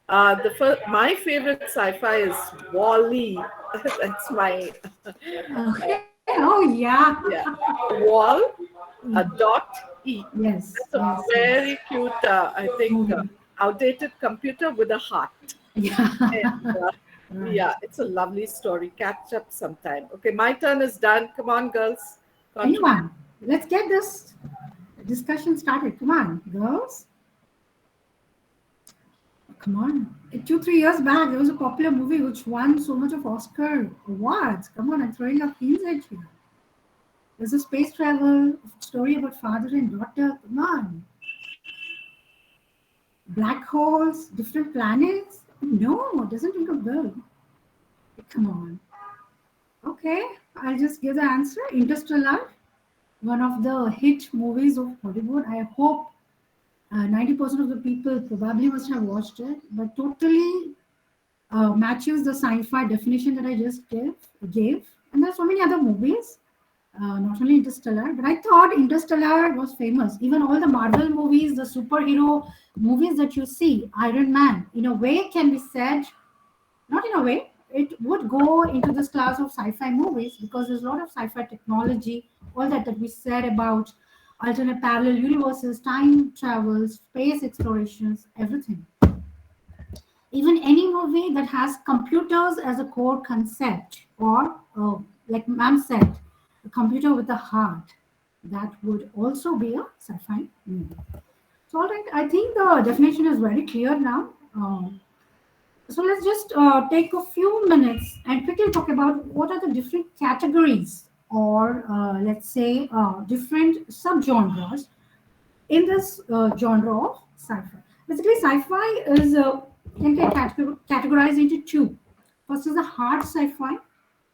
My favorite sci-fi is Wall-E. That's my Okay. Oh, yeah. yeah. Wall, a Mm. dot E. Yes, That's a yes, yes. very cute, I think, Movie. outdated computer with a heart. Yeah. And, Right. yeah, it's a lovely story. Catch up sometime. Okay, my turn is done. Come on, girls. Contribute. Anyone? Let's get this discussion started. Come on, girls. Come on. 2, 3 years back, there was a popular movie which won so much of Oscar awards. Come on, I'm throwing up hints at you. There's a space travel story about father and daughter. Come on. Black holes, different planets. No, it doesn't ring a bell. Come on. Okay, I'll just give the answer. Interstellar, one of the hit movies of Hollywood. I hope 90% of the people probably must have watched it, but totally matches the sci-fi definition that I just gave. And there's so many other movies, not only Interstellar, but I thought Interstellar was famous. Even all the Marvel movies, the superhero movies that you see, Iron Man, in a way can be said, not in a way, it would go into this class of sci-fi movies because there's a lot of sci-fi technology, all that we said about alternate parallel universes, time travels, space explorations, everything. Even any movie that has computers as a core concept, or like ma'am said, a computer with a heart, that would also be a sci-fi movie. So, all right, I think the definition is very clear now. So let's just take a few minutes and quickly talk about what are the different categories, or let's say different subgenres in this genre of sci-fi. Basically, sci-fi is can get categorized into two. First is the hard sci-fi,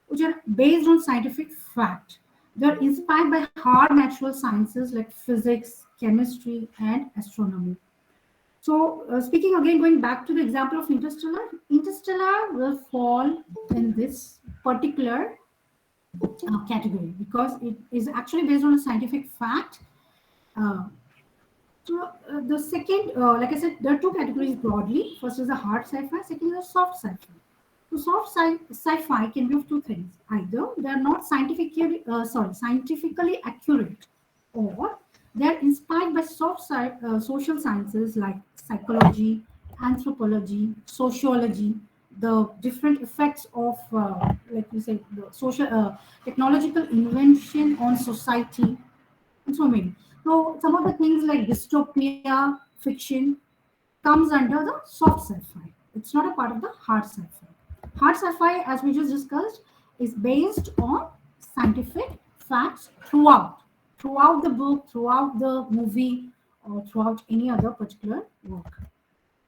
which are based on scientific fact. They're inspired by hard natural sciences like physics, chemistry, and astronomy. So, speaking again, going back to the example of Interstellar, Interstellar will fall in this particular category because it is actually based on a scientific fact. Uh, so, the second, like I said, there are two categories broadly. First is the hard sci-fi. Second is the soft sci-fi. So, sci-fi can be of two things: either they are not scientifically accurate, or they are inspired by social sciences like psychology, anthropology, sociology, the different effects of, like we say, the social technological invention on society, and so many. So some of the things like dystopia fiction comes under the soft sci-fi. It's not a part of the hard sci-fi. Hard sci-fi, as we just discussed, is based on scientific facts throughout the book, throughout the movie, or throughout any other particular work.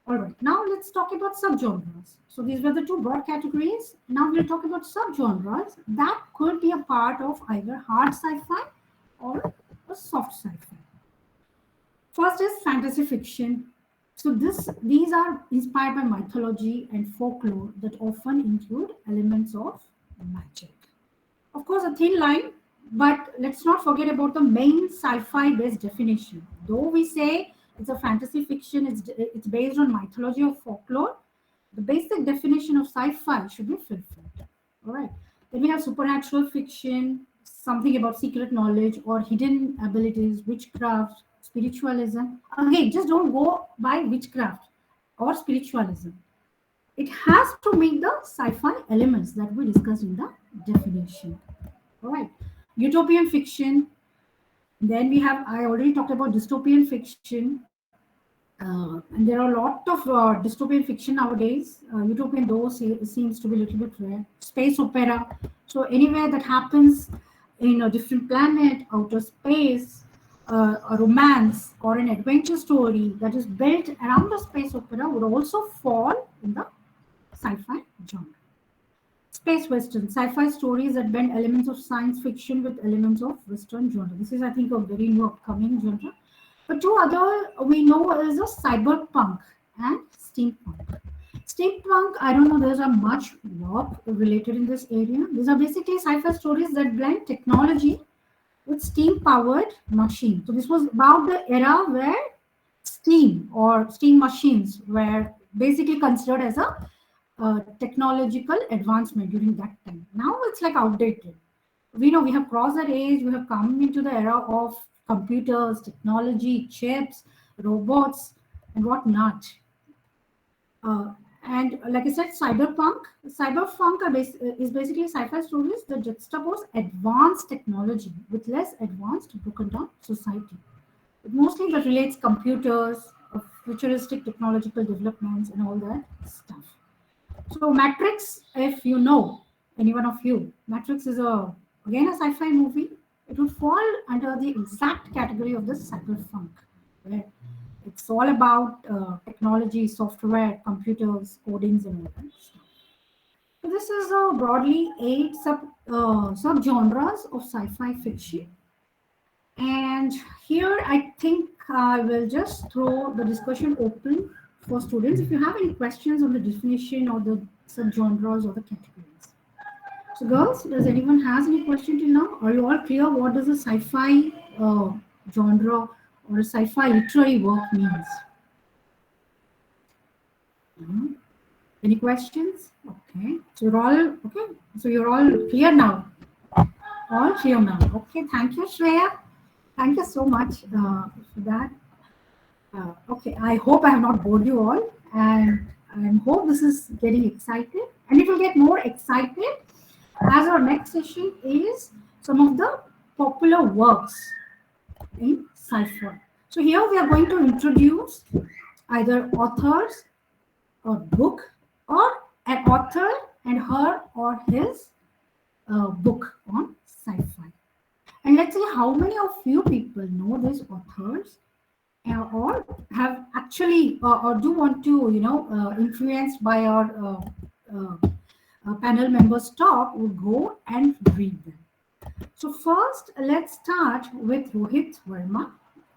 All right, now let's talk about subgenres. So these were the two broad categories. Now we'll talk about subgenres that could be a part of either hard sci-fi or a soft sci-fi. First is fantasy fiction. So these are inspired by mythology and folklore that often include elements of magic. Of course, a thin line, but let's not forget about the main sci-fi based definition. Though we say it's a fantasy fiction, it's based on mythology or folklore, the basic definition of sci-fi should be fulfilled. All right. Then we have supernatural fiction, something about secret knowledge or hidden abilities, witchcraft, spiritualism. Again, just don't go by witchcraft or spiritualism. It has to meet the sci-fi elements that we discussed in the definition. All right. Utopian fiction. Then we have, I already talked about dystopian fiction. And there are a lot of dystopian fiction nowadays. Utopian, though, seems to be a little bit rare. Space opera. So, anywhere that happens in a different planet, outer space, a romance or an adventure story that is built around a space opera would also fall in the sci-fi genre. Space Western, sci-fi stories that blend elements of science fiction with elements of Western genre. This is, I think, a very new upcoming genre. But two other we know is a cyberpunk and steampunk. Steampunk, I don't know, there's a much work related in this area. These are basically sci-fi stories that blend technology with steam-powered machines. So this was about the era where steam or steam machines were basically considered as a technological advancement during that time. Now it's like outdated. We know we have crossed that age. We have come into the era of computers, technology, chips, robots, and whatnot. Uh, and like I said, cyberpunk is basically sci-fi stories that juxtapose advanced technology with less advanced, broken down society. It mostly that relates computers, futuristic technological developments, and all that stuff. So Matrix, if you know, any one of you, Matrix is again a sci-fi movie. It would fall under the exact category of the cyberpunk, where it's all about technology, software, computers, codings, and all that stuff. So this is broadly eight subgenres of sci-fi fiction, and here I think I will just throw the discussion open for students. If you have any questions on the definition or the subgenres or the categories. So girls, does anyone has any question till now? Are you all clear what does a sci-fi genre or a sci-fi literary work means? Mhm. Any questions? Okay. So you're all okay. So you're all clear now. All clear now. Okay. Thank you, Shreya. Thank you so much for that. Okay, I hope I have not bored you all, and I hope this is getting excited, and it will get more excited as our next session is some of the popular works in sci-fi. So here we are going to introduce either authors or book or an author and her or his book on sci-fi. And let's see how many of you people know these authors or have actually or do want to influenced by our panel members talk would go and read them. So first let's start with Rohit Verma,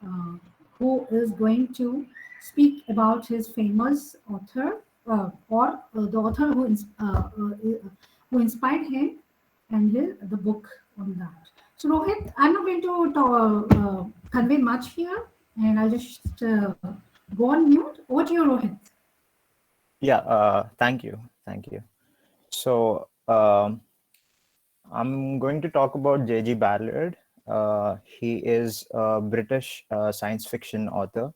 uh, who is going to speak about his famous author or the author who inspired him and the book on that. So Rohit, I'm not going to convey much here, and I'll just go on mute. Over to you, Rohit. Yeah, thank you. Thank you. So I'm going to talk about J.G. Ballard. He is a British science fiction author.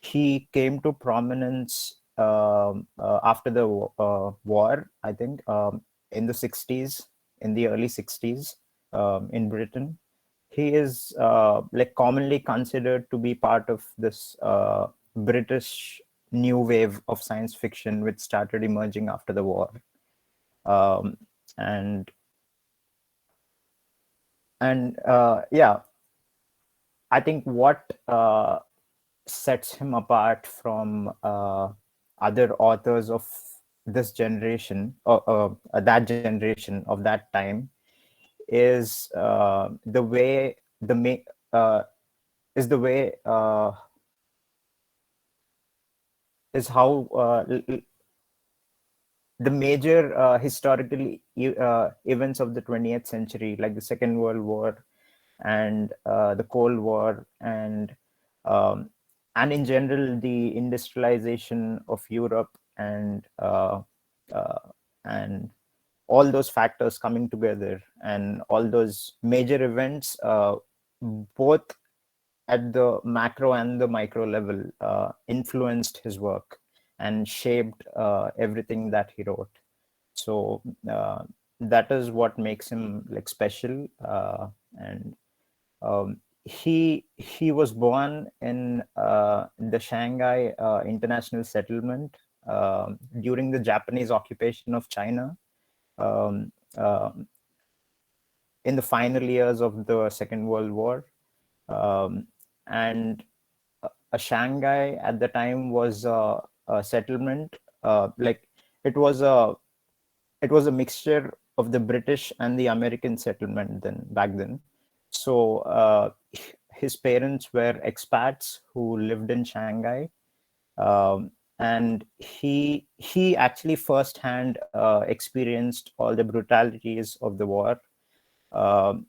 He came to prominence after the war, I think, in the 60s, in the early 60s in Britain. He is like commonly considered to be part of this British new wave of science fiction, which started emerging after the war. Um, and yeah, I think what sets him apart from other authors of this generation or that generation of that time is the way is the way is how the major historical events of the 20th century, like the Second World War and the Cold War, um, and in general the industrialization of Europe uh, and all those factors coming together and all those major events, both at the macro and the micro level, influenced his work and shaped everything that he wrote. So that is what makes him like special. And he was born in the Shanghai International Settlement during the Japanese occupation of China, um, uh, in the final years of the Second World War. Um, and Shanghai at the time was a settlement. Like it was a mixture of the British and the American settlement then back then. So his parents were expats who lived in Shanghai, and he actually firsthand experienced all the brutalities of the war.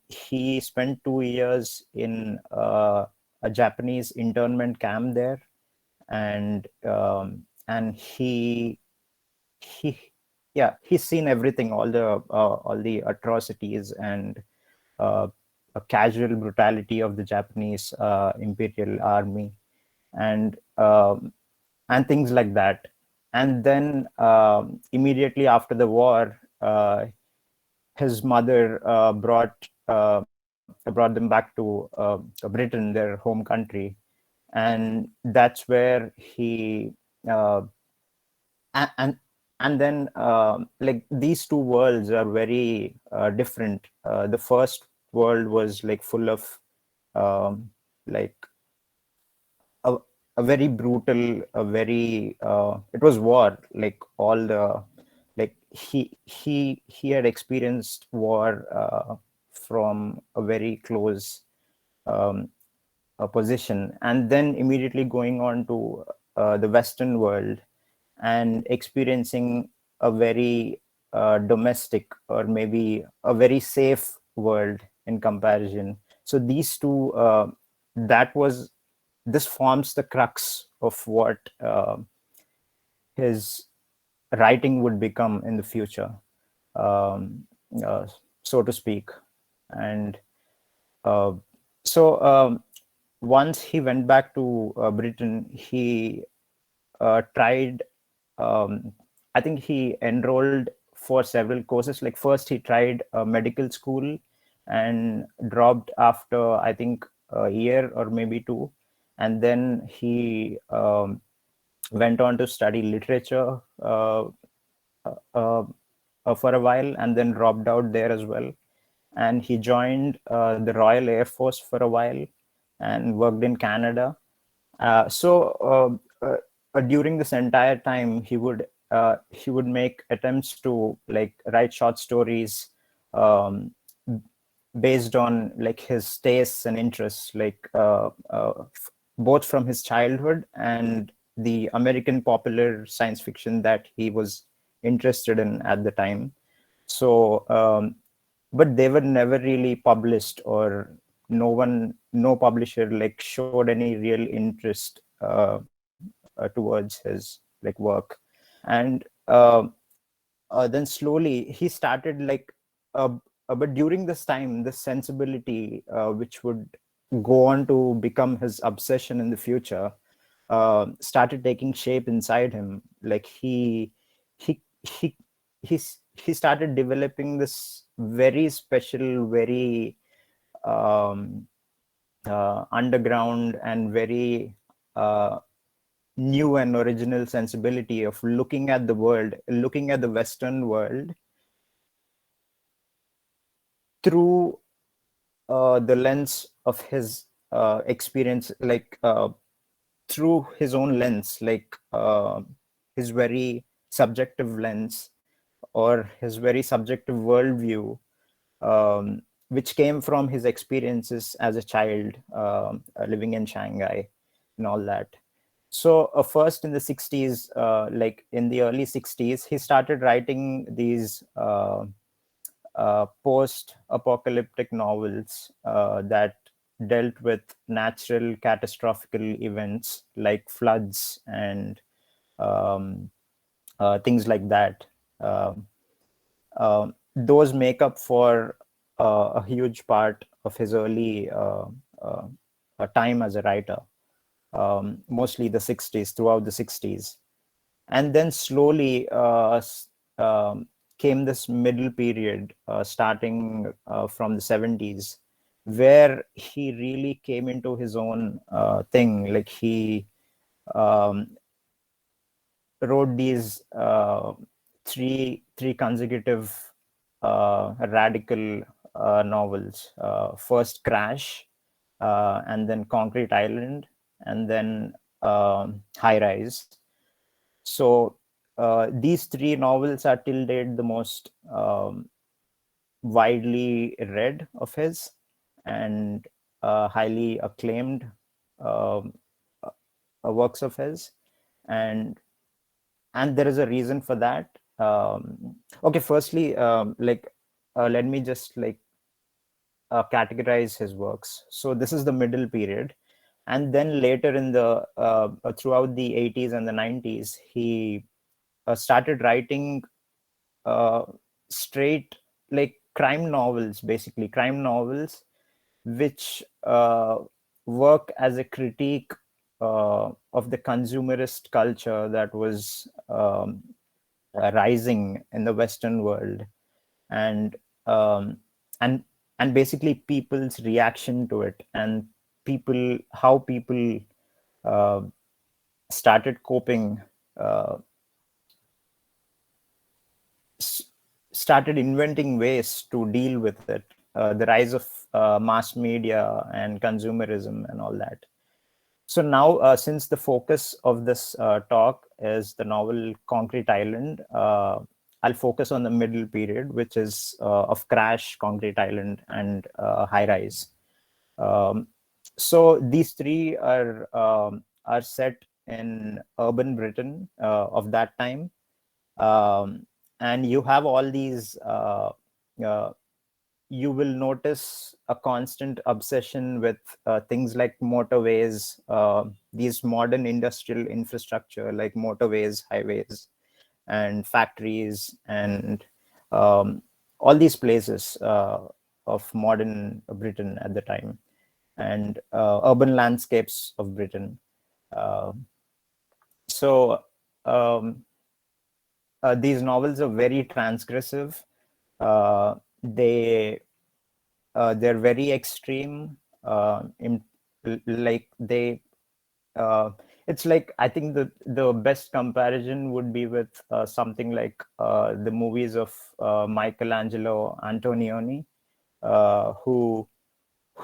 He spent 2 years in a Japanese internment camp there, and and he yeah, he's seen everything, all the atrocities and uh, a casual brutality of the Japanese imperial army, and things like that. And then immediately after the war, his mother brought them back to Britain, their home country, and that's where he uh, and then like these two worlds are very different. The first world was like full of um, like a, a very brutal, a very it was war. Like all the like he had experienced war from a very close um, position, and then immediately going on to the Western world and experiencing a very domestic, or maybe a very safe world in comparison. So these two, that was this forms the crux of what his writing would become in the future, um, uh, so to speak. And uh, so once he went back to Britain, he tried. I think he enrolled for several courses. Like first, he tried medical school and dropped after I think a year or maybe two, and then he went on to study literature uh, for a while, and then dropped out there as well. And he joined the Royal Air Force for a while and worked in Canada. During this entire time, he would make attempts to like write short stories um, based on like his tastes and interests, like both from his childhood and the American popular science fiction that he was interested in at the time. So, but they were never really published, or no publisher like showed any real interest towards his like work. And then slowly he started like uh, but during this time, the sensibility which would go on to become his obsession in the future started taking shape inside him. Like he he he started developing this very special, very um, underground and very new and original sensibility of looking at the world, looking at the Western world through the lens of his experience, like through his own lens, like his very subjective lens, or his very subjective worldview, which came from his experiences as a child living in Shanghai and all that. So first in the 60s, like in the early 60s, he started writing these post-apocalyptic novels that dealt with natural catastrophic events like floods and um, things like that. Um, those make up for a huge part of his early uh, time as a writer, mostly the 60s, throughout the 60s. And then slowly came this middle period starting from the 70s, where he really came into his own thing. Like he um, wrote these three consecutive radical novels. First Crash, and then Concrete Island, and then High Rise. So these three novels are till date the most widely read of his, and highly acclaimed um, works of his. and and there is a reason for that. Okay, firstly, like let me just like categorize his works. So this is the middle period. And then later in the throughout the 80s and the 90s, he started writing straight, like, crime novels, basically crime novels, which work as a critique of the consumerist culture that was rising in the Western world, and um, and and basically people's reaction to it, and how people uh, started coping, uh, started inventing ways to deal with it, the rise of mass media and consumerism and all that. So now, since the focus of this talk is the novel Concrete Island, I'll focus on the middle period, which is of Crash, Concrete Island, and High Rise. Um, so these three are set in urban Britain of that time, um, and you have all these. Uh, you will notice a constant obsession with things like motorways, these modern industrial infrastructure like motorways, highways, and factories, and um, all these places of modern Britain at the time, and urban landscapes of Britain. Uh, so um, these novels are very transgressive. They they're very extreme. Like they, uh, it's like, I think the best comparison would be with something like the movies of Michelangelo Antonioni, who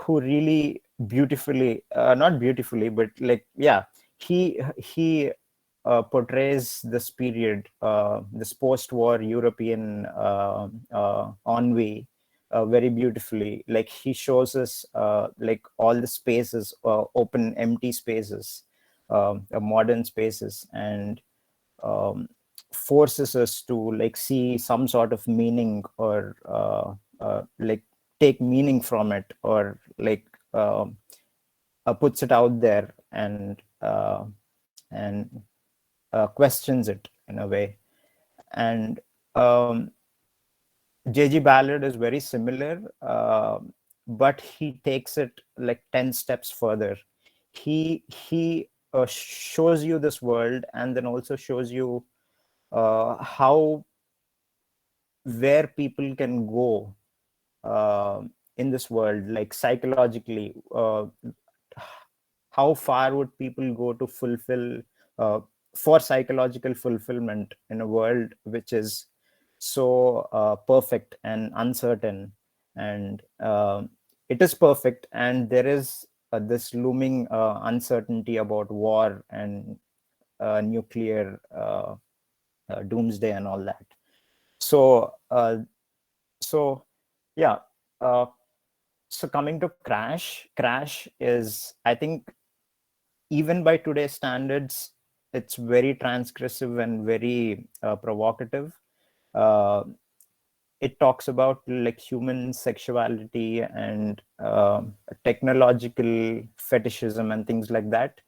really beautifully, not beautifully, but like, yeah, he portrays this period, this post-war European ennui very beautifully. Like, he shows us like all the spaces, open, empty spaces, modern spaces, and um, forces us to like see some sort of meaning, or like take meaning from it, or like puts it out there, and questions it in a way. And J.G. Ballard is very similar, but he takes it like 10 steps further. He shows you this world, and then also shows you how, where people can go in this world, like psychologically, how far would people go to fulfill, uh, for psychological fulfillment in a world which is so perfect and uncertain. And it is perfect, and there is this looming uncertainty about war and nuclear doomsday and all that. So so yeah, uh, so coming to Crash is, I think, even by today's standards, it's very transgressive and very provocative. uh, it talks about like human sexuality and technological fetishism and things like that,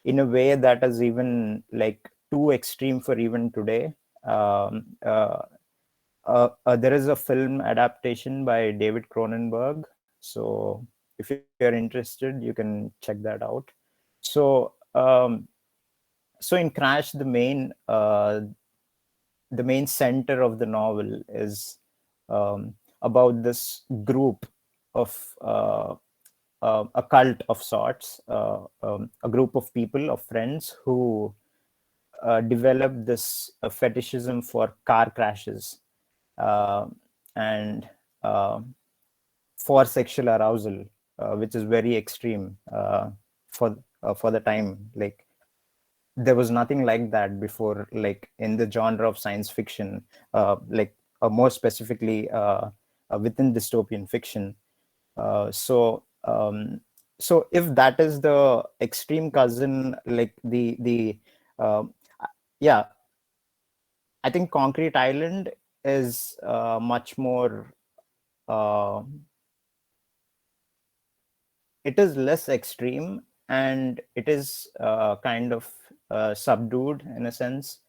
in a way that is even like too extreme for even today. um, uh, there is a film adaptation by David Cronenberg. So if you're interested, you can check that out. So so in Crash, the main center of the novel is about this group of a cult of sorts, a group of people, of friends, who develop this fetishism for car crashes, uh, and uh, for sexual arousal, which is very extreme for the time. Like, there was nothing like that before, like in the genre of science fiction, like more specifically within dystopian fiction. So if that is the extreme cousin, like the uh, yeah, I think Concrete Island is much more. Uh, it is less extreme, and it is kind of subdued in a sense,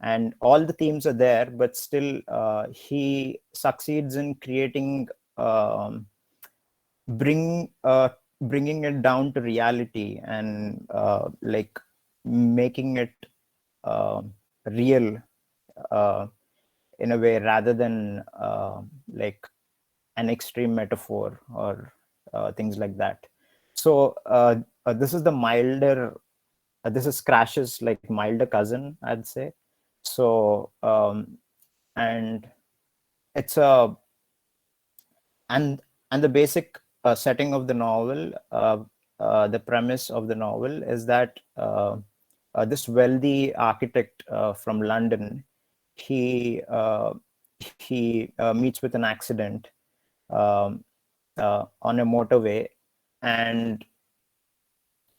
and all the themes are there, but still he succeeds in creating um, bring bringing it down to reality, and like making it uh, real uh, in a way, rather than like an extreme metaphor or things like that. So this is the milder, this is Crash's like milder cousin, I'd say. So and it's a and the basic setting of the novel, the premise of the novel is that this wealthy architect from London, he meets with an accident um, on a motorway, and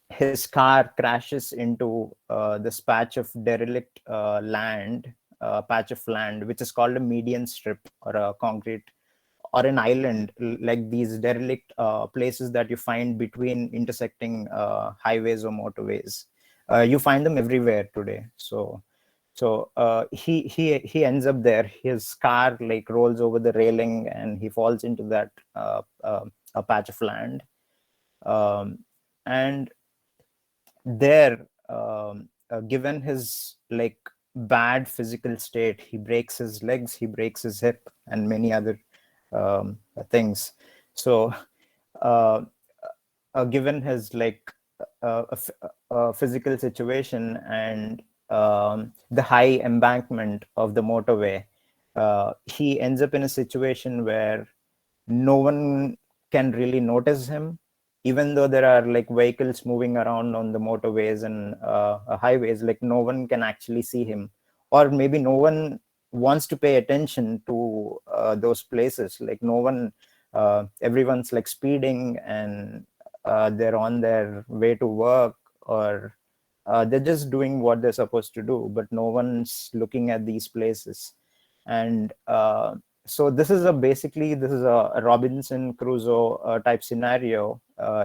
his car crashes into this patch of derelict patch of land, which is called a median strip, or a concrete, or an island, like these derelict places that you find between intersecting highways or motorways. You find them everywhere today. So he ends up there. His car like rolls over the railing, and he falls into that a patch of land. And there, given his like bad physical state, he breaks his legs, he breaks his hip, and many other things. So uh, given his like physical situation, and the high embankment of the motorway, he ends up in a situation where no one can really notice him, even though there are like vehicles moving around on the motorways and highways. Like no one can actually see him, or maybe no one wants to pay attention to those places. Like no one, everyone's like speeding, and they're on their way to work, or they're just doing what they're supposed to do, but no one's looking at these places. And so this is a Robinson Crusoe type scenario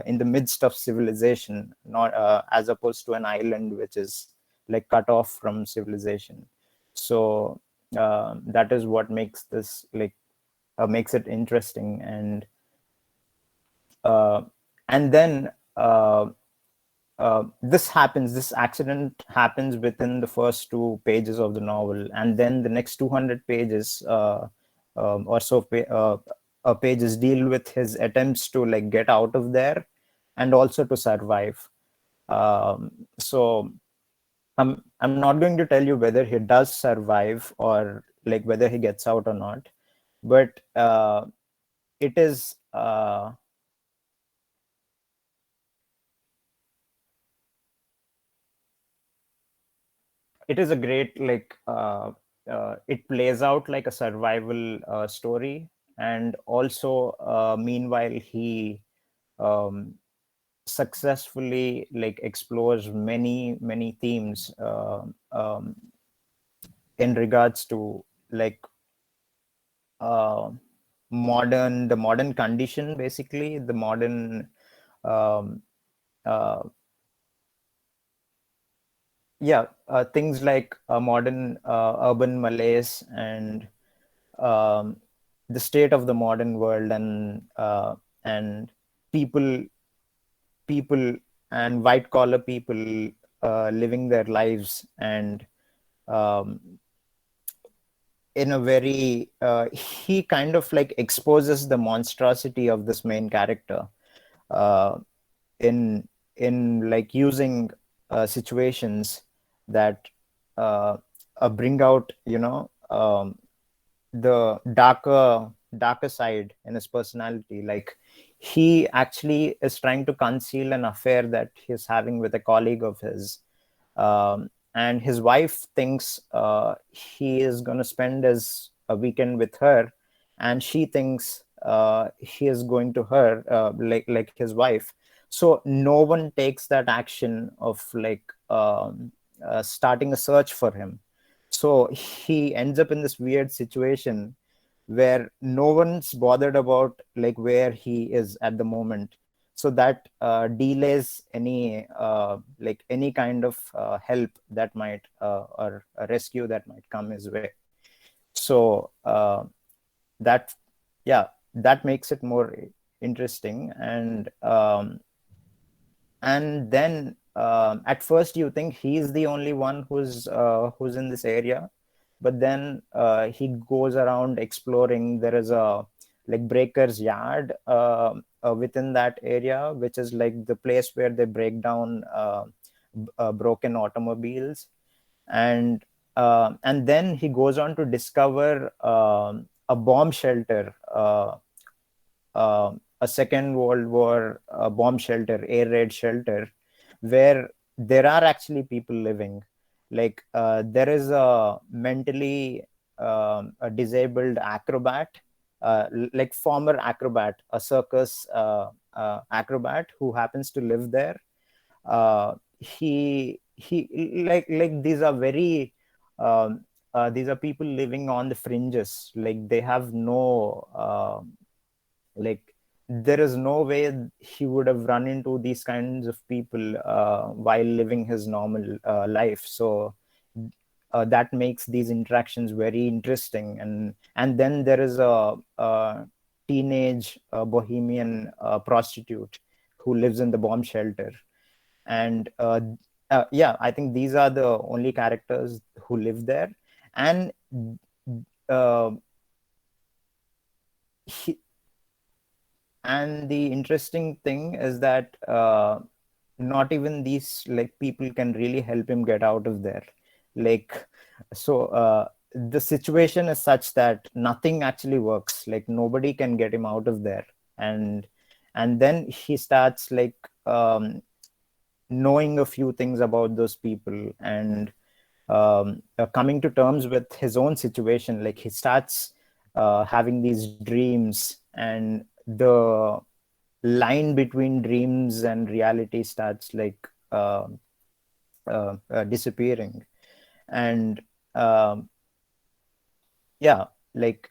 in the midst of civilization, not as opposed to an island which is like cut off from civilization. So that is what makes this like makes it interesting. Uh, and then this accident happens within the first 2 pages of the novel, and then the next 200 pages or so pages deal with his attempts to like get out of there, and also to survive. So I'm not going to tell you whether he does survive, or like whether he gets out or not, but it is it is a great like it plays out like a survival story, and also meanwhile he um, successfully like explores many themes in regards to like uh, the modern condition, basically the modern um, uh, things like modern urban malaise, and um, the state of the modern world, and people people and white collar people living their lives, and um, in a very he kind of like exposes the monstrosity of this main character uh, in like using situations that bring out, the darker side in his personality. Like he actually is trying to conceal an affair that he's having with a colleague of his, and his wife thinks he is going to spend his a weekend with her, and she thinks he is going to her, like his wife. So no one takes that action of like starting a search for him. So he ends up in this weird situation where no one's bothered about like where he is at the moment. so that delays any like any kind of help that might or a rescue that might come his way. So that, yeah, that makes it more interesting. And then at first you think he's the only one who's in this area, but then he goes around exploring. There is a like breaker's yard within that area, which is like the place where they break down broken automobiles. And then he goes on to discover a bomb shelter, a Second World War bomb shelter, air raid shelter, where there are actually people living. Like there is a mentally a disabled acrobat, like former acrobat, a circus acrobat who happens to live there. He like these are very these are people living on the fringes. Like they have no like there is no way he would have run into these kinds of people while living his normal life. So that makes these interactions very interesting. And then there is a teenage bohemian prostitute who lives in the bomb shelter. And yeah, I think these are the only characters who live there. And uh, he, and the interesting thing is that not even these like people can really help him get out of there. Like so the situation is such that nothing actually works. Like nobody can get him out of there. And then he starts like knowing a few things about those people, and coming to terms with his own situation. Like he starts having these dreams, and the line between dreams and reality starts like disappearing. And yeah, like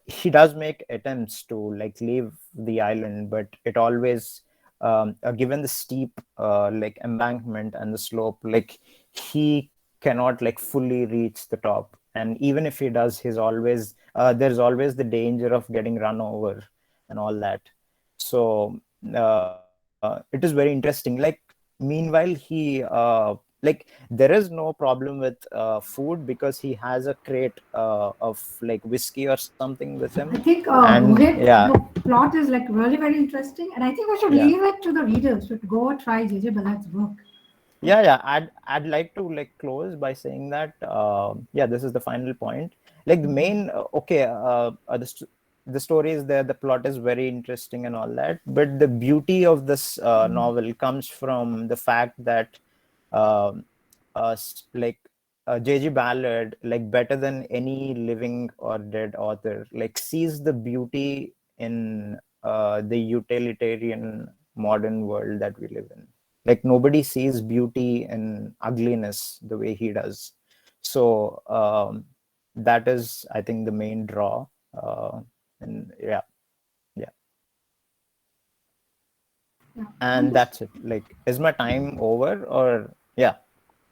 he does make attempts to like leave the island, but it always given the steep like embankment and the slope, like he cannot like fully reach the top. And even if he does, he's always there's always the danger of getting run over and all that. So it is very interesting. Like meanwhile he like there is no problem with food, because he has a crate of like whiskey or something with him. I think, And Rohit, yeah, the plot is like really very interesting, and I think we should yeah, leave it to the readers to go try J.J. Ballard's book. yeah. I'd like to like close by saying that yeah, this is the final point. Like the main okay, the story is there, the plot is very interesting and all that, but the beauty of this novel comes from the fact that um like J.G. Ballard, like better than any living or dead author, like sees the beauty in the utilitarian modern world that we live in. Like nobody sees beauty in ugliness the way he does. So that is, I think, the main draw. And yeah, yeah, Yeah. and that's it. Like, is my time over or yeah?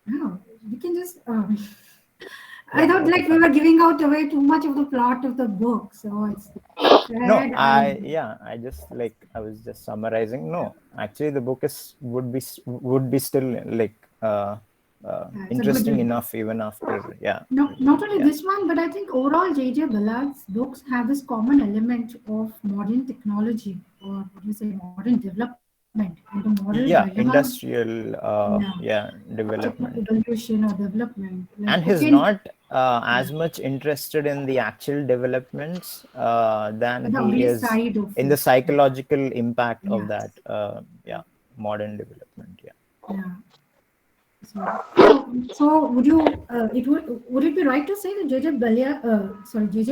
No, we can just. I Yeah, thought okay, like we fine. were giving out away too much of the plot of the book, so it's No, said I and yeah, I just like I was just summarizing. No, actually, the book is would be still like it's a good interesting read. enough even after yeah, No, not only yeah, this one, but I think overall J.J. Ballard's books have this common element of modern technology, or what do you say, modern development and the moral yeah, dilemma. industrial Yeah, yeah, development. evolution or development. Like And he's okay, not yeah, as much interested in the actual developments than but the he ugly is side of in the it. psychological impact of that Yes. yeah, modern development. Yeah. Yeah. So would you would it be right to say that J.J.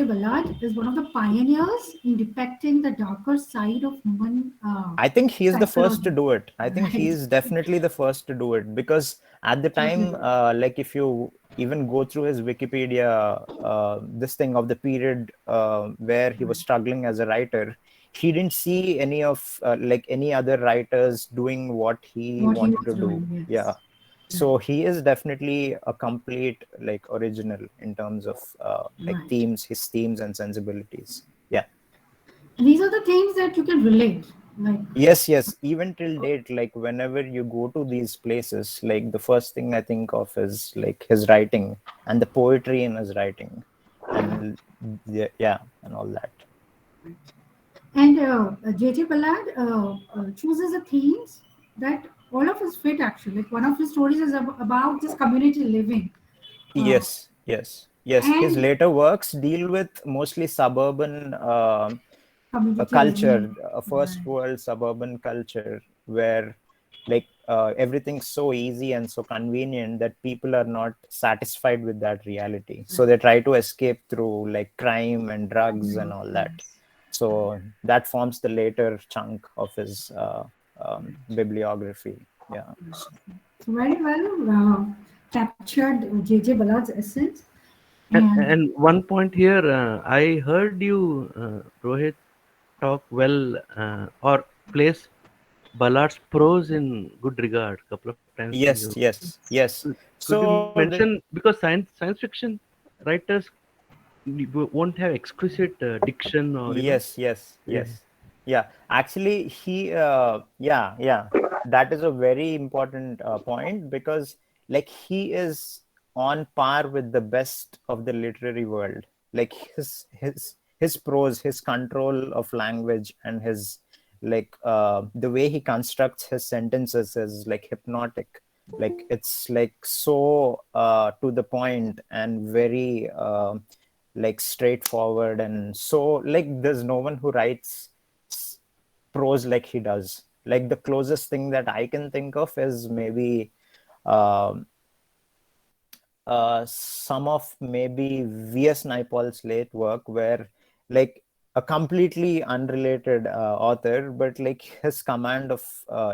Ballard is one of the pioneers in depicting the darker side of human I think he is the first to psychology, do it. I think he right? is definitely the first to do it, because at the time, Totally. like if you even go through his Wikipedia, this thing of the period where he was struggling as a writer, he didn't see any of like any other writers doing what he What he wanted was to do. doing, yes. Yeah. So he is definitely a complete like original in terms of like Right. his themes and sensibilities. Yeah. And these are the things that you can relate. Like, Yes. Even till date, like whenever you go to these places, like the first thing I think of is like his writing and the poetry in his writing, and yeah, and all that. and J.J. Ballard chooses the themes that all of us fit actually. Like one of his stories is about this community living. Uh, Yes. His and later works deal with mostly suburban a community living. culture, a first Right. world suburban culture where like everything's so easy and so convenient that people are not satisfied with that reality. So they try to escape through like crime and drugs and all that. Yes. So that forms the later chunk of his bibliography. Yeah. So very well captured J.J. Ballard's essence. And And one point here, I heard you, Rohit, talk well or place Ballard's prose in good regard. Couple of times in your. Yes. Could you So mention, because science fiction writers won't have exquisite diction, or yeah. Yeah, actually yeah, that is a very important point, because like he is on par with the best of the literary world. Like his prose, his control of language, and his like the way he constructs his sentences is like hypnotic. Like it's like so to the point and very like straightforward, and so like there's no one who writes prose like he does. Like the closest thing that I can think of is maybe um some of maybe V.S. Naipaul's late work, where like a completely unrelated author, but like his command of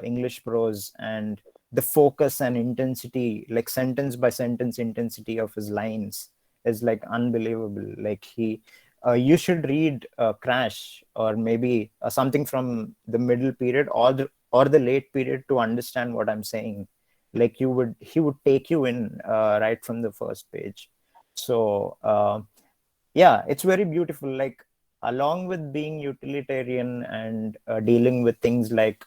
English prose and the focus and intensity, like sentence by sentence intensity of his lines is like unbelievable. Like you should read Crash, or maybe something from the middle period or the late period to understand what I'm saying. Like he would take you in right from the first page. So yeah, it's very beautiful. Like along with being utilitarian and dealing with things like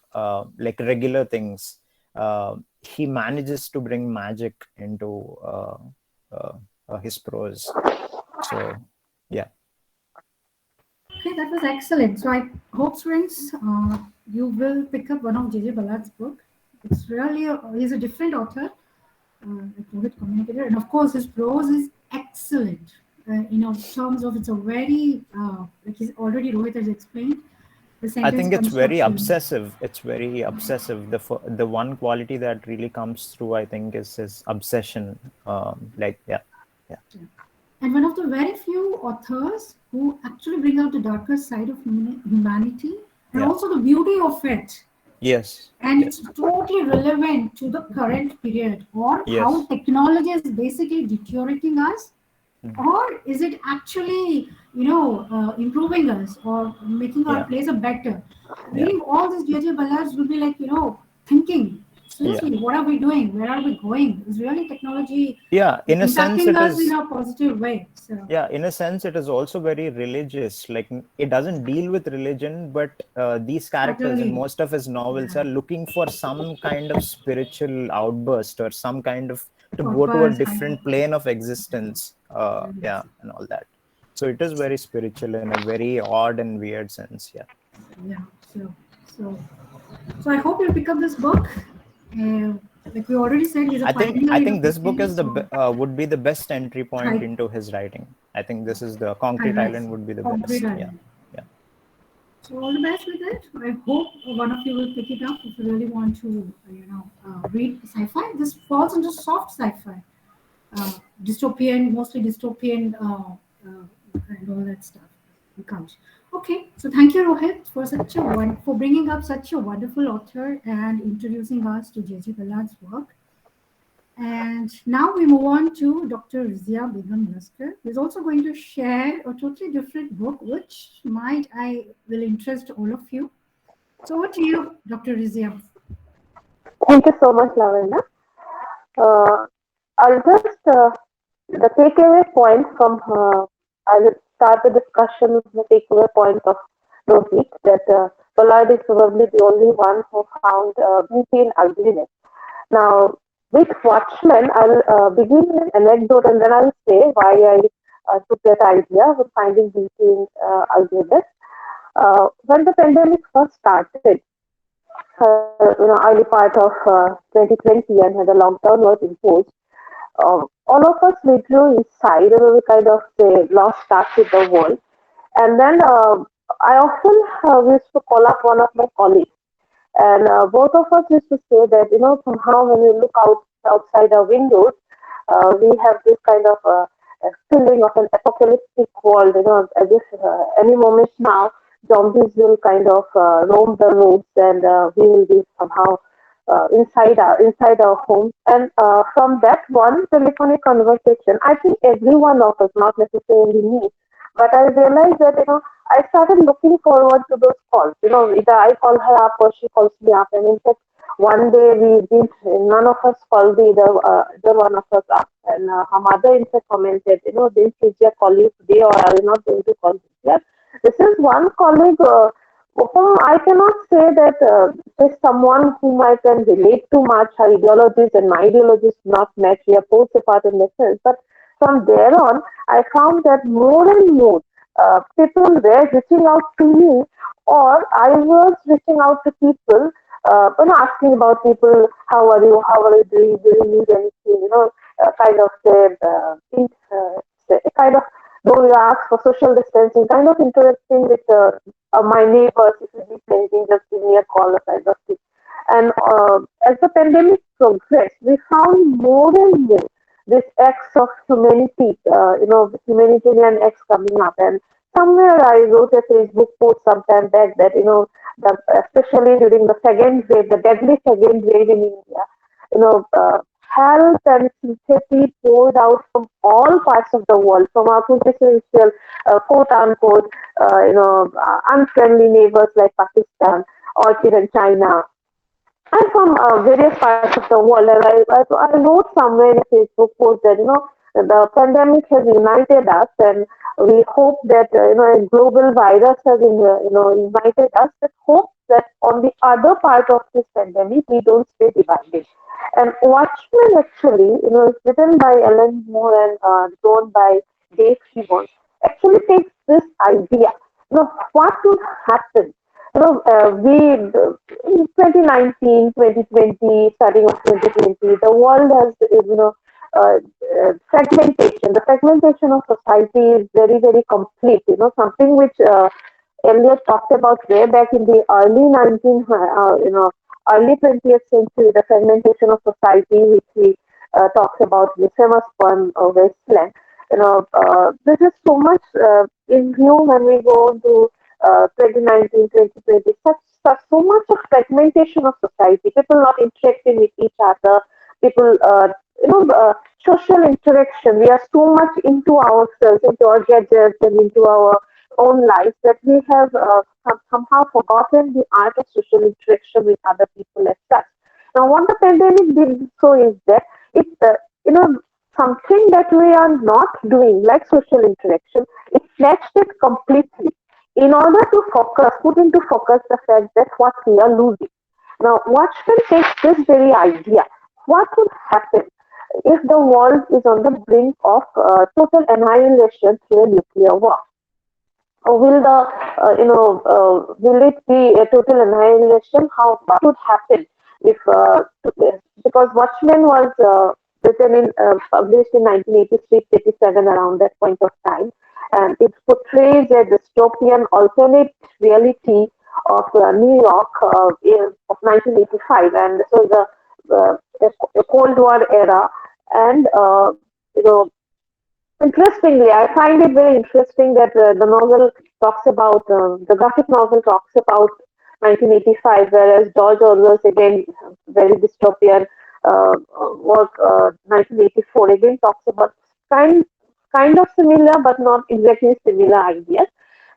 regular things, he manages to bring magic into uh, his prose. So yeah. okay, that was excellent. So I hope, friends, you will pick up one of J.J. Ballard's book. It's really he's a different author, like Rohit communicated, and of course his prose is excellent. Terms of it's a very like he's already Rohit has explained the I sentence think it's very construction. obsessive. It's very obsessive. The one quality that really comes through, I think, is his obsession. Like yeah. And one of the very few authors who actually bring out the darker side of humanity and Yeah. also the beauty of it. Yes. And Yes. it's totally relevant to the current period or how Yes. technology is basically deteriorating us, or is it actually improving us or making our Yeah. place a better. Yeah. Reading all these J.J. Ballards will be like thinking Yeah. seriously, what are we doing, where are we going, is really technology Yeah. In a sense, impacting it us in is. a positive way. So Yeah, in a sense, it is also very religious. Like it doesn't deal with religion, but these characters in certainly, most of his novels yeah, are looking for some kind of spiritual outburst, or some kind of to go to a purpose kind different plane of existence. of, Yeah, and all that. So it is very spiritual in a very odd and weird sense. Yeah. yeah. So so I hope you'll pick up this book. Uh, like we already said, he's a pioneer I in the think this book field. is So would be the best entry point I, into his writing. I think this is the Concrete I Island would be the concrete best. Yeah. island. Yeah. So all the best with it. I hope one of you will pick it up if you really want to, read sci-fi. This falls into soft sci-fi, dystopian, mostly dystopian, and all that stuff. We can't. Okay, so thank you, Rohit, for for bringing up such a wonderful author and introducing us to J.J. Ballard's work. And now we move on to Dr. Rizia Begum Laskar, who is also going to share a totally different book, which I will interest all of you. So over to you, Dr. Rizia. Thank you so much, Lavanya. Uh, I'll just the takeaway point from I will start the discussion with the takeaway point of Rohit that Ballard is probably the only one who found beauty in ugliness. Now, with Watchmen, I'll begin with an anecdote and then I'll say why I took that idea of finding beauty in ugliness. When the pandemic first started, early part of 2020 and had a lockdown was imposed, all of us withdrew inside and we kind of say lost touch with the world. And then I often used to call up one of my colleagues, and both of us used to say that somehow when we look outside our windows, we have this kind of a feeling of an apocalyptic world. As if any moment now zombies will kind of roam the roads, and we will be somehow inside our home. And from that one telephonic conversation, I think every one of us, not necessarily me, but I realized that I started looking forward to those calls. Either I call her up or she calls me up, and in fact, one day we didn't. None of us called either one of us up, and her mother in fact commented, didn't Rizia call you today, or are you not going to call Rizia? This is one colleague. Whom I cannot say that there's someone whom I can relate to much. Her ideologies and my ideologies do not match. We are poles apart in the sense. But from there on, I found that more and more people were reaching out to me, or I was reaching out to people, asking about people, how are you doing, do you need anything, kind of said, kind of, though we ask for social distancing, kind of interacting with my neighbors, if you need anything, just give me a call, or kind of thing. And as the pandemic progressed, we found more and more this acts of humanity, humanitarian acts coming up. And somewhere I wrote a Facebook post sometime back that, especially during the second wave, the deadly second wave in India, you know, uh, help and sympathy poured out from all parts of the world, from our quintessential, quote unquote, unfriendly neighbors like Pakistan or even China, I'm from various parts of the world, and I wrote somewhere in a Facebook post that the pandemic has united us, and we hope that a global virus has united us. But hope that on the other part of this pandemic we don't stay divided. And Watchmen actually, is written by Alan Moore and drawn by Dave Gibbons. Actually takes this idea. What would happen we in 2019, 2020, starting of 2020, the world has, fragmentation. The fragmentation of society is very, very complete. Something which Eliot talked about way back in the early 20th century, the fragmentation of society, which he talks about the famous poem of Wasteland. This is so much in view when we go to 2019, 2020, such so much of fragmentation of society, people not interacting with each other, people, social interaction. We are so much into ourselves, into our gadgets, and into our own lives that we have somehow forgotten the art of social interaction with other people as such. Now, what the pandemic did so is that it, something that we are not doing, like social interaction, it snatched it completely in order to put into focus the fact that what we are losing. Now, Watchmen takes this very idea. What would happen if the world is on the brink of total annihilation through a nuclear war? Or will it be a total annihilation? What would happen if, because Watchmen was published in 1986-87, around that point of time, and it portrays a dystopian alternate reality of New York of 1985, and this was a Cold War era, and interestingly, I find it very interesting that the novel talks about, the graphic novel talks about 1985, whereas George Orwell's again very dystopian work, 1984, again talks about kind of similar but not exactly similar ideas.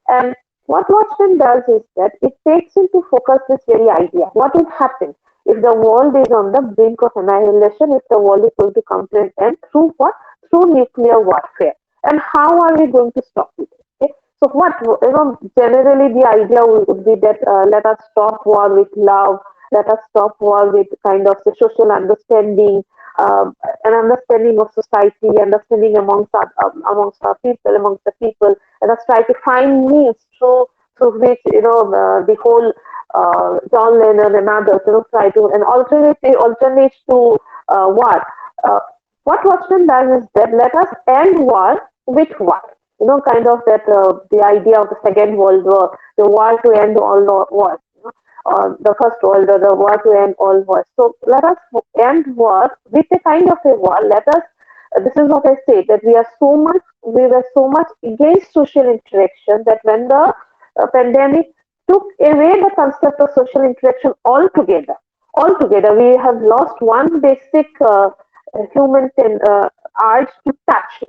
And what Watchmen does is that it takes into focus this very idea. What will happen if the world is on the brink of annihilation, if the world is going to come to an end through what? Through nuclear warfare. And how are we going to stop it? Okay? So what, generally the idea would be that let us stop war with love, let us stop war with kind of the social understanding, an understanding of society, understanding amongst our people, amongst the people. Let us try to find means through which the whole John Lennon and others try to an alternate to war. Uh, what Watchmen does is that let us end war with war. Kind of that the idea of the Second World War, the war to end all wars. The First World War, the war to end all wars. So let us end war with a kind of a war. Let us. This is what I say, that we were so much against social interaction that when the pandemic took away the concept of social interaction altogether, we have lost one basic human urge to touch.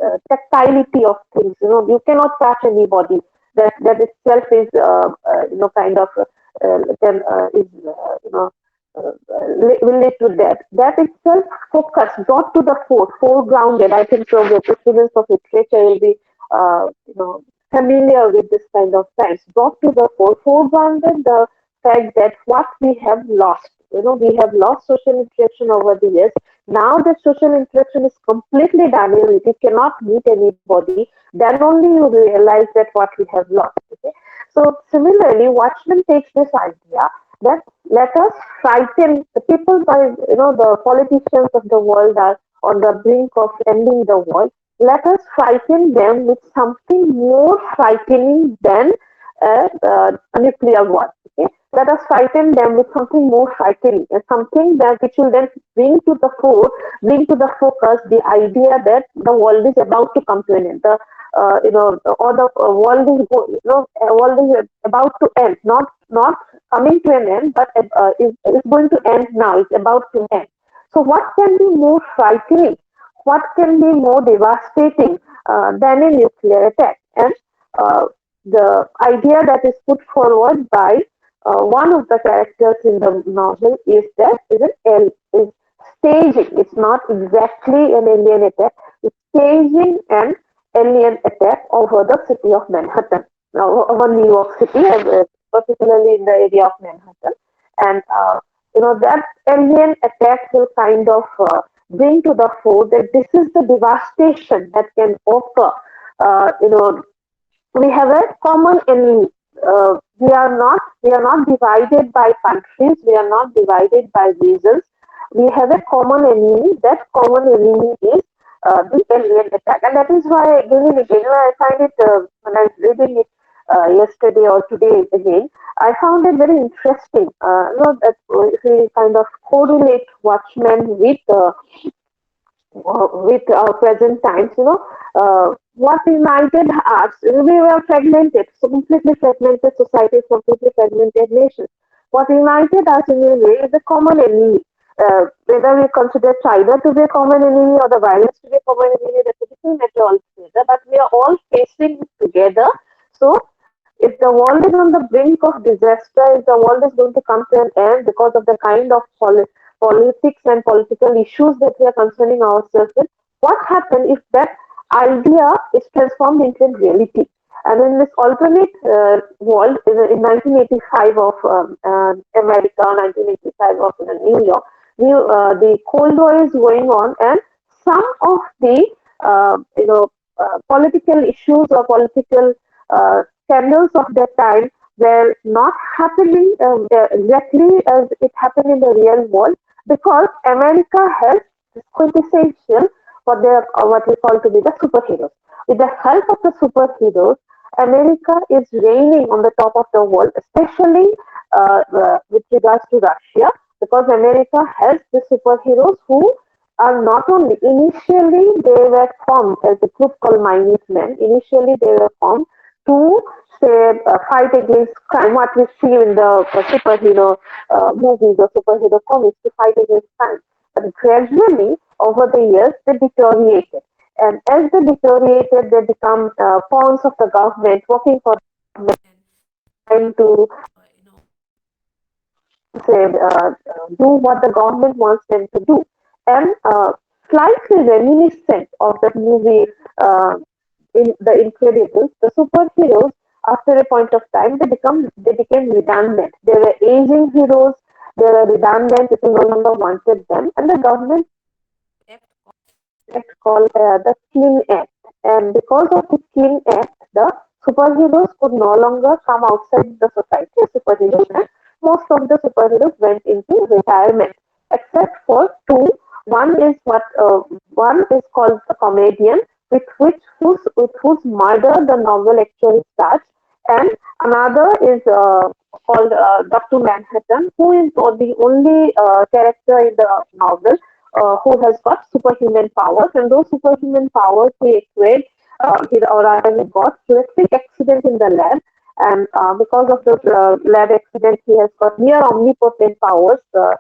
The tactility of things. You cannot touch anybody. That itself is kind of is will lead to death. That itself brought to the foregrounded. I think so. The students of literature will be familiar with this kind of science. Brought to the foregrounded the fact that what we have lost. We have lost social interaction over the years. Now that social interaction is completely done, you cannot meet anybody, then only you realize that what we have lost. Okay? So similarly, Watchmen takes this idea that let us frighten the people by, the politicians of the world are on the brink of ending the world. Let us frighten them with something more frightening than a nuclear war. Okay? Let us frighten them with something more frightening, and something that which will then bring to the focus the idea that the world is about to come to an end. Or the world is about to end, not coming to an end, but is going to end now. It's about to end. So, what can be more frightening? What can be more devastating than a nuclear attack? And the idea that is put forward by one of the characters in the novel is that is staging. It's not exactly an alien attack. It's staging an alien attack over the city of Manhattan, over New York City, particularly in the area of Manhattan. And that alien attack will kind of bring to the fore that this is the devastation that can occur. We have a common enemy. We are not divided by countries. We are not divided by regions. We have a common enemy. That common enemy is the alien attack, and that is why again and again I find it when I was reading it yesterday or today again, I found it very interesting. That if we kind of correlate Watchmen with our present times, what united us, we were fragmented, so completely fragmented societies, completely fragmented nations. What united us in a way is a common enemy. Whether we consider China to be a common enemy or the virus to be a common enemy, that's a different matter altogether, but we are all facing it together. So, if the world is on the brink of disaster, if the world is going to come to an end because of the kind of politics and political issues that we are concerning ourselves with, what happens if that idea is transformed into a reality? And in this alternate world, in 1985 of America, 1985 of New York, the Cold War is going on, and some of the political issues or political scandals of that time were not happening exactly as it happened in the real world, because America has this quintessential what we call to be the superheroes. With the help of the superheroes, America is reigning on the top of the world, especially with regards to Russia, because America has the superheroes who are not only, initially they were formed as a group called Minutemen. Initially they were formed to say, fight against crime, what we see in the superhero movies or superhero comics to fight against crime. But gradually, over the years, they deteriorated. And as they deteriorated, they become pawns of the government, working for the government, trying to say, do what the government wants them to do. And slightly reminiscent of that movie in The Incredibles, the superheroes, after a point of time, they became redundant. They were aging heroes. They were redundant. People no longer wanted them, and the government act called the King Act. And because of the King Act, the superheroes could no longer come outside the society as superheroes, and most of the superheroes went into retirement, except for two. One is called the comedian, with whose murder the novel actually starts, and another is called Dr. Manhattan, who is the only character in the novel who has got superhuman powers, and those superhuman powers he acquired, or rather he got through a quick accident in the lab, and because of the lab accident, he has got near omnipotent powers. Uh,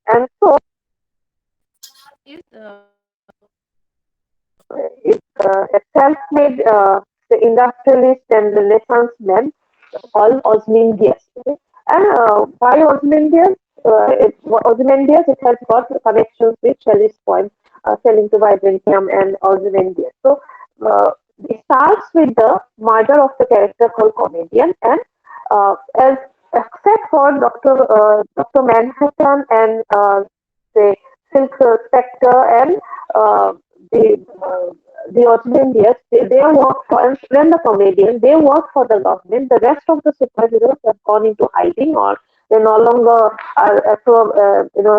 and so it's a self-made industrialist and Renaissance man called Ozymandias. Okay? And why Ozymandias? Ozymandias, it has got connections with Shelley's point, selling to Vibranium and Ozymandias. So it starts with the murder of the character called Comedian, and as except for Dr. Manhattan and the Silk Spectre and the Ozymandias, they work for, and then the Comedian, they work for the government. The rest of the superheroes have gone into hiding, or they no longer are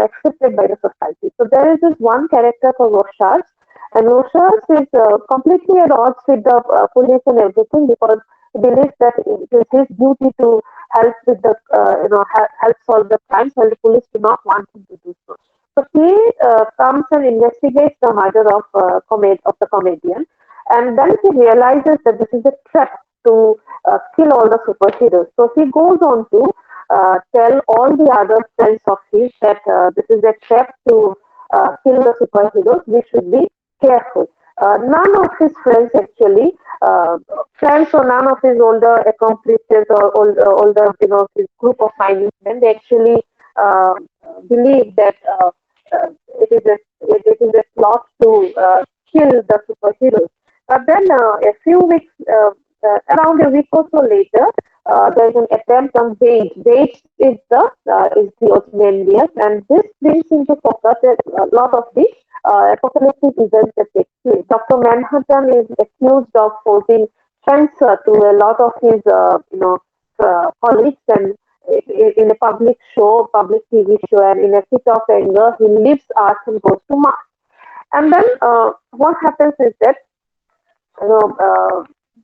accepted by the society. So there is this one character called Rorschach, and Rorschach is completely at odds with the police and everything, because he believes that it is his duty to help with the help solve the crimes, while the police do not want him to do so. So he comes and investigates the murder of the comedian, and then he realizes that this is a trap to kill all the superheroes. So he goes on to tell all the other friends of his that this is a trap to kill the superheroes. We should be careful. None of his friends actually, friends or none of his older accomplices or older, his group of finance men, they actually believe that it is a plot to kill the superheroes. But then a few weeks, around a week or so later, there is an attempt on Bates. Bates is the Ozymandias, and this brings into focus a lot of the apocalyptic events that take place. Dr. Manhattan is accused of posing cancer to a lot of his colleagues, and in a public TV show, and in a fit of anger, he leaves Earth and goes to Mars. And then what happens is that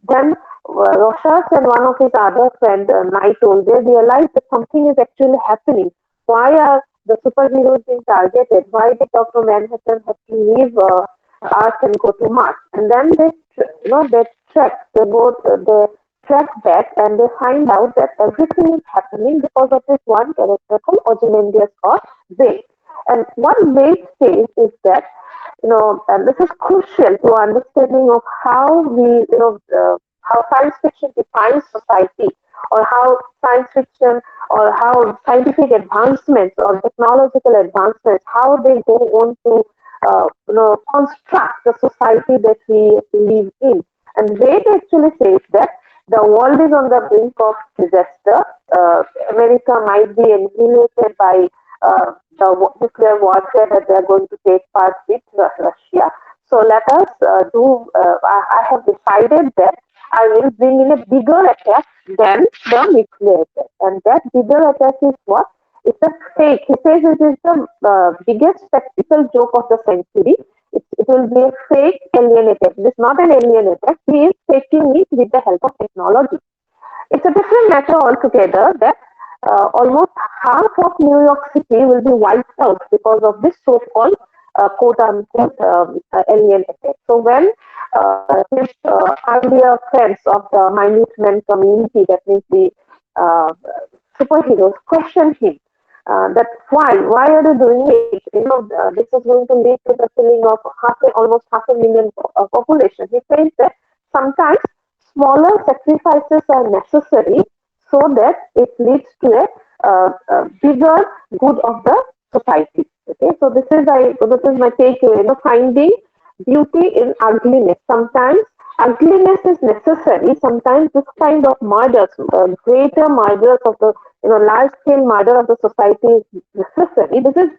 then Rorschach and one of his other friend, Night Owl, they realize that something is actually happening. Why are the superheroes being targeted? Why did Dr. Manhattan have to leave Earth and go to Mars? And then they track back, and they find out that everything is happening because of this one character called Ozymandias or Bates. And what Bates says is that, and this is crucial to understanding of how how science fiction defines society, or how science fiction or how scientific advancements or technological advancements, how they go on to construct the society that we live in. And Bates actually says that the world is on the brink of disaster. America might be annihilated by the nuclear warfare that they are going to take part with Russia. So let us I have decided that I will bring in a bigger attack than the nuclear attack. And that bigger attack is what? It's a fake. He says it is the biggest spectacle joke of the century. It will be a fake alien attack. It is not an alien attack. He is faking it with the help of technology. It's a different matter altogether that almost half of New York City will be wiped out because of this so-called quote unquote alien attack. So when his earlier friends of the minute men community, that means the uh, superheroes, question him that why are they doing it? This is going to lead to the killing of almost half a million population. He says that sometimes smaller sacrifices are necessary so that it leads to a bigger good of the society. Okay, so this is my takeaway. Finding beauty in ugliness. Sometimes ugliness is necessary. Sometimes this kind of murders, greater murders of the large scale murder of the society is necessary. This is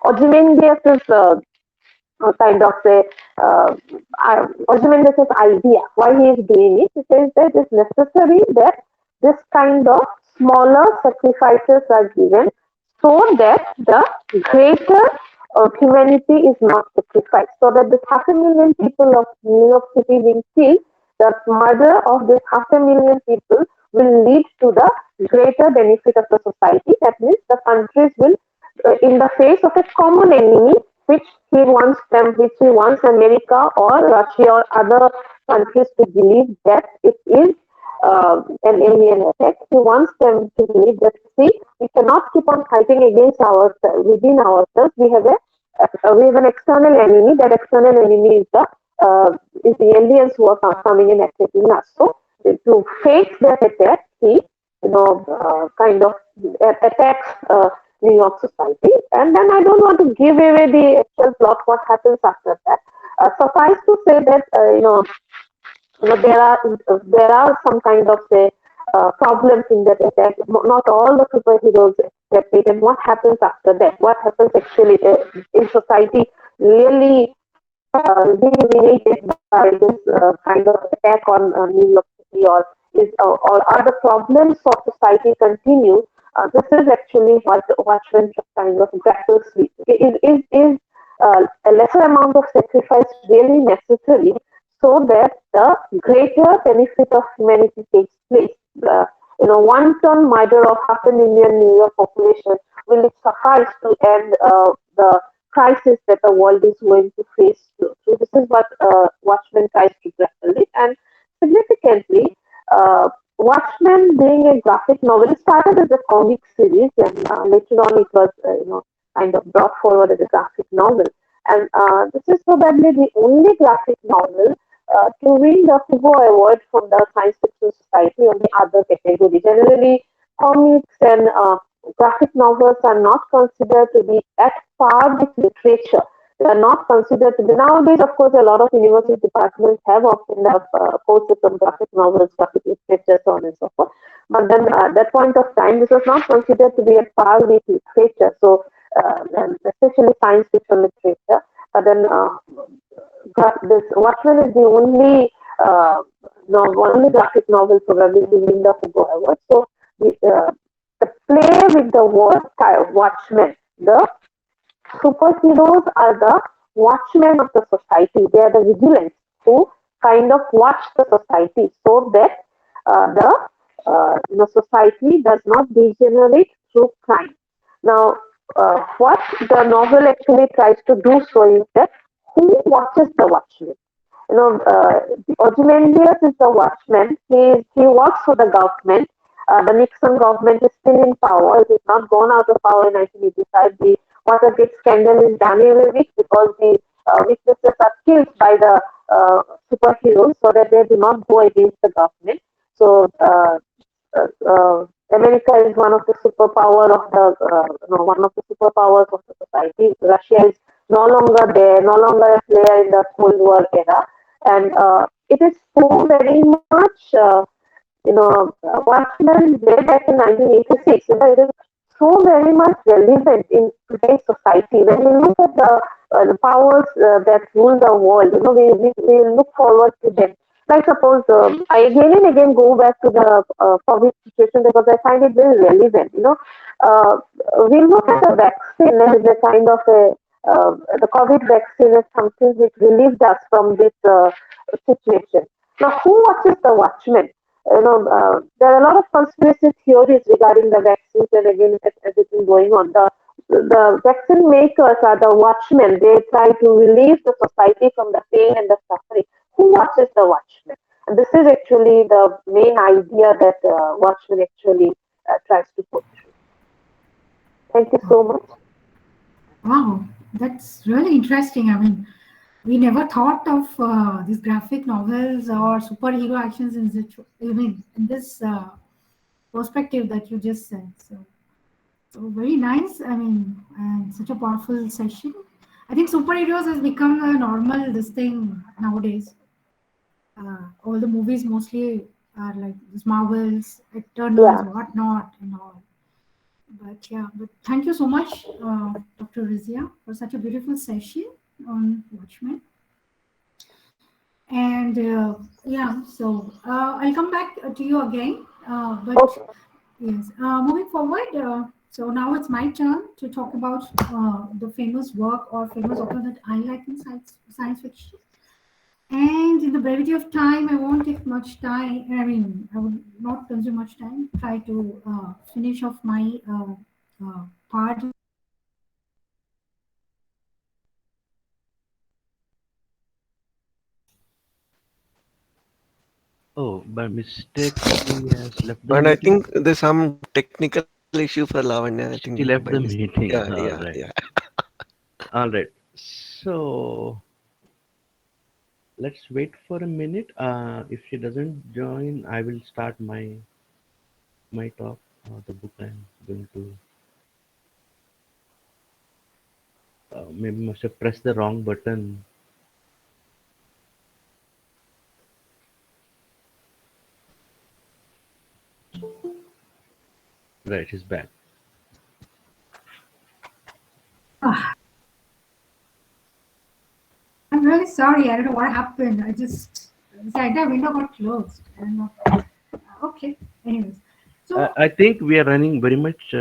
Ozymandias' kind of a Ozymandias' idea. Why he is doing it? He says that it's necessary that this kind of smaller sacrifices are given so that the greater humanity is not sacrificed. So that this half a million people of New York City being killed, the murder of this half a million people will lead to the greater benefit of the society. That means the countries will, in the face of a common enemy, which which he wants America or Russia or other countries to believe that it is an alien attack. He wants them to believe that, see, we cannot keep on fighting against ourselves, within ourselves. We have an external enemy. That external enemy is the aliens who are coming and attacking us. So to face that attack, he kind of attacks New York society. And then I don't want to give away the actual plot, what happens after that. Suffice to say that there are some kind of say problems in that attack. Not all the superheroes accept it, and what happens after that? What happens actually in society? Really dominated by this kind of attack on New York City, or are the problems of society continue? This is actually what Watchmen kind of grapples with. Is a lesser amount of sacrifice really necessary so that the greater benefit of humanity takes place? One-ton murder of half a million New York population, will it suffice to end the crisis that the world is going to face? So this is what Watchmen tries to grapple with. And significantly, Watchmen being a graphic novel, it started as a comic series, and later on it was kind of brought forward as a graphic novel. And this is probably the only graphic novel to win the Hugo Award from the Science Fiction Society on the other category. Generally, comics and graphic novels are not considered to be at par with literature. They are not considered to be. Nowadays, of course, a lot of university departments have opened up courses on graphic novels, graphic literature, so on and so forth. But then at that point of time, this was not considered to be at par with literature. So, and especially science fiction literature. But then this Watchmen is the only only graphic novel probably to win the Hugo Award. So the play with the word Watchmen, the superheroes are the watchmen of the society. They are the vigilants who kind of watch the society so that the society does not degenerate through crime. Now, what the novel actually tries to do so is that who watches the watchmen? Ozymandias is the watchman. He works for the government. The Nixon government is still in power. It has not gone out of power in 1985. The Watergate scandal is done away with because the witnesses are killed by the superheroes so that they do not go against the government. So America is one of the superpower of the society. Russia is no longer there, no longer a player in the Cold War era, and it is so very much. Watchmen way back in 1986. It is so very much relevant in today's society. When we look at the powers that rule the world, we look forward to them. Like suppose I again and again go back to the COVID situation because I find it very relevant. We look at the vaccine as a kind of the COVID vaccine is something which relieved us from this situation. Now, who watches the Watchmen? There are a lot of conspiracy theories regarding the vaccines and again everything going on. The the vaccine makers are the watchmen. They try to relieve the society from the pain and the suffering. Who watches the watchmen? And this is actually the main idea that Watchmen actually tries to portray. Thank you so much. Wow, that's really interesting. I mean, we never thought of these graphic novels or superhero actions in this, I mean, in this perspective that you just said. So very nice. I mean, and such a powerful session. I think superheroes has become a normal this thing nowadays. All the movies mostly are like this Marvels, Eternals, Yeah. whatnot, and all. But yeah, but thank you so much, Dr. Rizia, for such a beautiful session on Watchmen. And yeah, so I'll come back to you again. But Okay. yes, moving forward, so now it's my turn to talk about the famous work or famous author that I like in science fiction. And in the brevity of time, I won't take much time. I mean, I will not consume much time. Try to finish off my part. Oh, by mistake, she has left the And I meeting. think there's some technical issue for Lavanya. I think She by left the mistake. Yeah, meeting. yeah, All yeah. right. All right. So let's wait for a minute. If she doesn't join, I will start my talk. The book I'm going to. Maybe must have pressed the wrong button. Right, he's back. I'm really sorry. I don't know what happened. I just the entire window got closed. I don't know. Okay. Anyways, so I think we are running very much.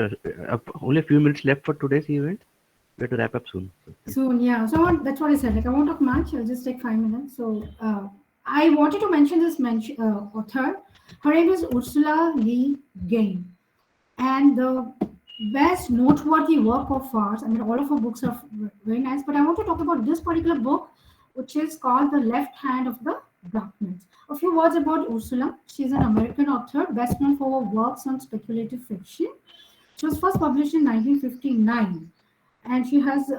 Only a few minutes left for today's event. We have to wrap up soon. So, soon, yeah. So that's what I said. Like I won't talk much. I'll just take 5 minutes. So I wanted to mention this author. Her name is Ursula Lee Guin, and the best noteworthy work of hers. I mean, all of her books are very nice, but I want to talk about this particular book, which is called The Left Hand of the Darkness. A few words about Ursula. She's an American author, best known for her works on speculative fiction. She was first published in 1959, and she has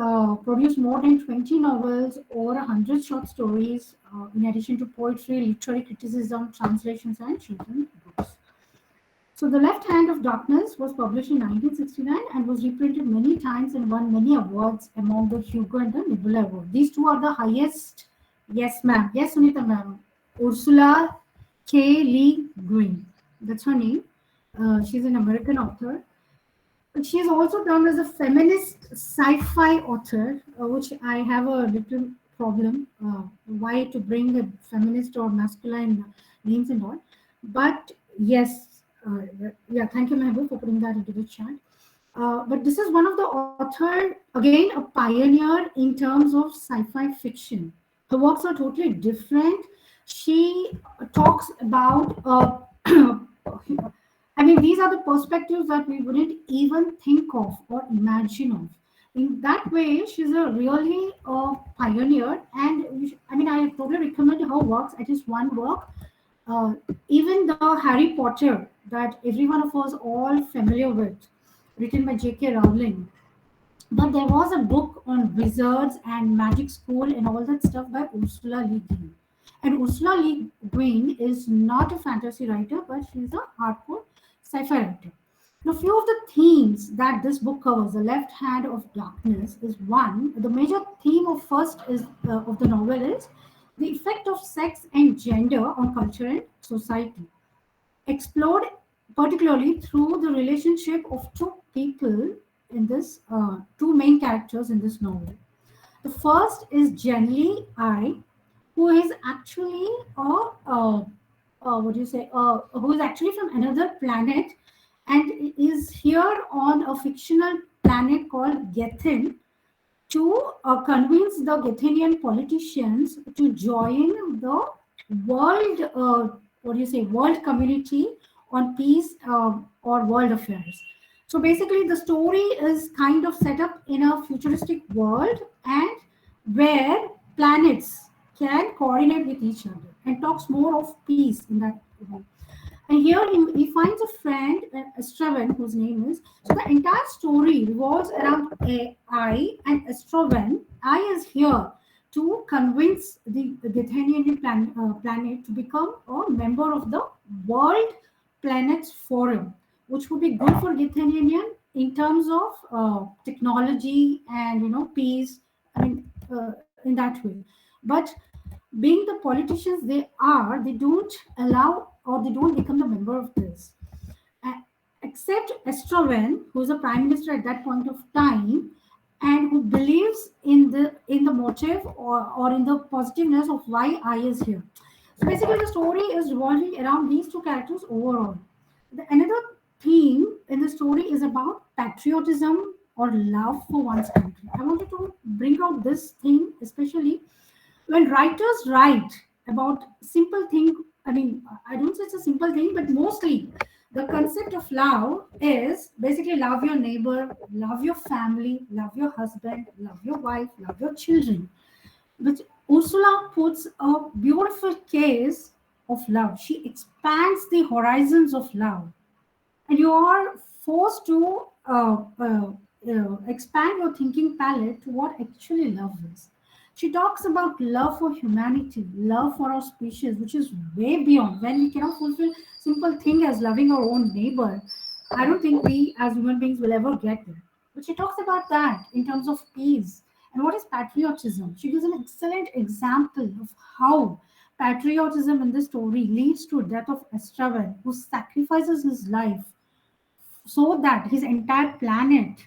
produced more than 20 novels, over 100 short stories, in addition to poetry, literary criticism, translations, and children's books. So, The Left Hand of Darkness was published in 1969 and was reprinted many times and won many awards among the Hugo and the Nebula Award. These two are the highest. Yes, ma'am. Yes, Sunita, ma'am. Ursula K. Lee Guin. That's her name. She's an American author. But she is also termed as a feminist sci-fi author, which I have a little problem. Why to bring a feminist or masculine names and all? But yes, yeah. Thank you, Mehboob, for putting that into the chat. But this is one of the author, again, a pioneer in terms of sci-fi fiction. Her works are totally different. She talks about I mean, these are the perspectives that we wouldn't even think of or imagine of. In that way, she's a really pioneer, and I mean, I totally recommend her works. At least one work, even the Harry Potter that every one of us all familiar with, written by J.K. Rowling. But there was a book on wizards and magic school and all that stuff by Ursula Le Guin. And Ursula Le Guin is not a fantasy writer, but she's a hardcore sci-fi writer. Now, few of the themes that this book covers, the left hand of darkness, is one. The major theme of first is of the novel is the effect of sex and gender on culture and society, explored particularly through the relationship of two people in this two main characters in this novel. The first is Jenny I, who is actually what do you say? Who is actually from another planet and is here on a fictional planet called Gethin to convince the Gethinian politicians to join the world, what do you say, world community on peace or world affairs. So basically, the story is kind of set up in a futuristic world, and where planets can coordinate with each other, and talks more of peace in that way. And here he finds a friend, Estraven, whose name is. So the entire story revolves around AI and Estraven. I is here to convince the Gethanian planet to become a member of the World Planets Forum, which would be good for Gethanian in terms of technology and peace. I mean, in that way. But being the politicians they are, they don't allow or they don't become the member of this. Uh, Except Estroven, who is a prime minister at that point of time, and who believes in the motive or in the positiveness of why I is here. So basically, the story is revolving around these two characters overall. Another theme in the story is about patriotism or love for one's country. I wanted to bring out this theme especially when writers write about simple thing. I mean, I don't say it's a simple thing, but mostly the concept of love is basically love your neighbor, love your family, love your husband, love your wife, love your children. But Ursula puts a beautiful case of love. She expands the horizons of love, and you are forced to expand your thinking palette to what actually love is. She talks about love for humanity, love for our species, which is way beyond when we cannot fulfill simple thing as loving our own neighbor. I don't think we as human beings will ever get there. But she talks about that in terms of peace and what is patriotism. She gives an excellent example of how patriotism in this story leads to death of Estraven, who sacrifices his life so that his entire planet,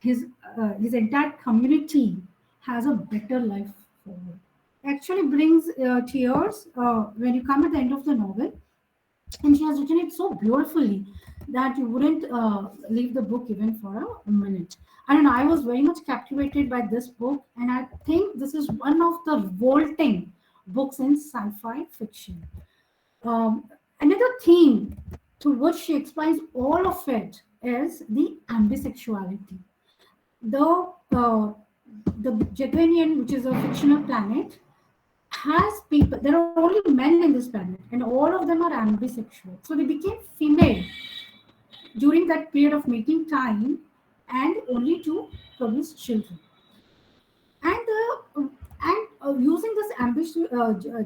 his entire community has a better life forward. Actually brings tears when you come at the end of the novel, and she has written it so beautifully that you wouldn't leave the book even for a minute. I don't know. I was very much captivated by this book, and I think this is one of the revolting books in sci-fi fiction. Another theme to which she explains all of it is the ambisexuality. The Jacquinian, which is a fictional planet, has people. There are only men in this planet, and all of them are ambisexual. So they became female during that period of mating time, and only to produce children. And using this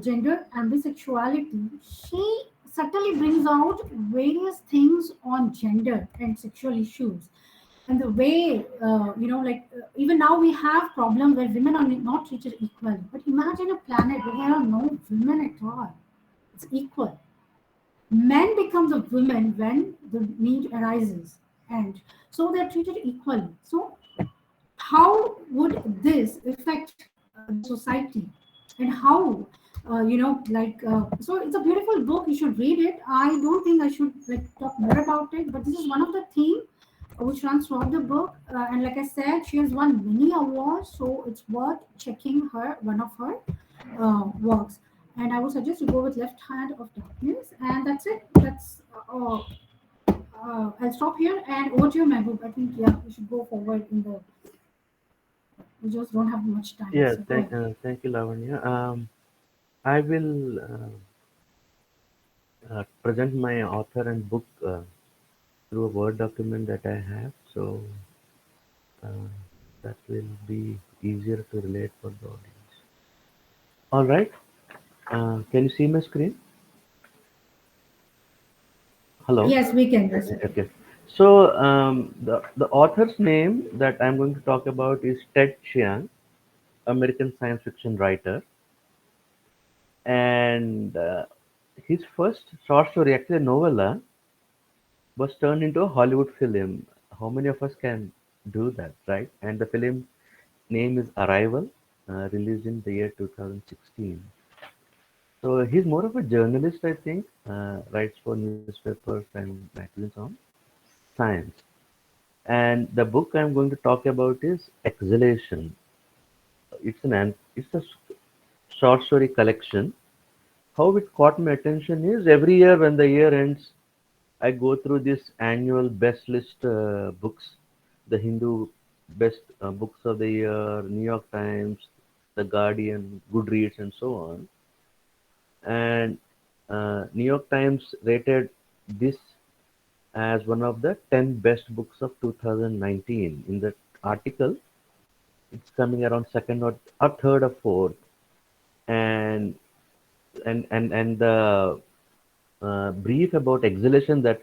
gender ambisexuality, she subtly brings out various things on gender and sexual issues, and the way even now we have problem where women are not treated equally. But imagine a planet where there are no women at all. It's equal. Men become the women when the need arises, and so they're treated equally. So how would this affect the society, and how so it's a beautiful book. You should read it. I don't think I should talk more about it, but this is one of the themes which runs throughout the book. And like I said, she has won many awards, so it's worth checking one of her works. And I would suggest you go with Left Hand of Darkness. And that's it. I'll stop here and over to you, Mehboob. I think, yeah, we should go forward we just don't have much time. Yeah, So thank you, Lavanya. I will present my author and book through a Word document that I have. So uh, that will be easier to relate for the audience. All right. Can you see my screen? Hello. yes, we can. Yes. Okay. So the author's name that I'm going to talk about is Ted Chiang, American science fiction writer, and his first short story, actually a novella, was turned into a Hollywood film. How many of us can do that, right? And the film name is Arrival, released in the year 2016. So he's more of a journalist, I think, writes for newspapers and magazines on science. And the book I'm going to talk about is Exhalation. It's a short story collection. How it caught my attention is every year when the year ends, I go through this annual best list books, the Hindu best books of the year, New York Times, the Guardian, Goodreads, and so on. And New York Times rated this as one of the 10 best books of 2019. In the article, it's coming around second or third or fourth, and and the brief about exhalation that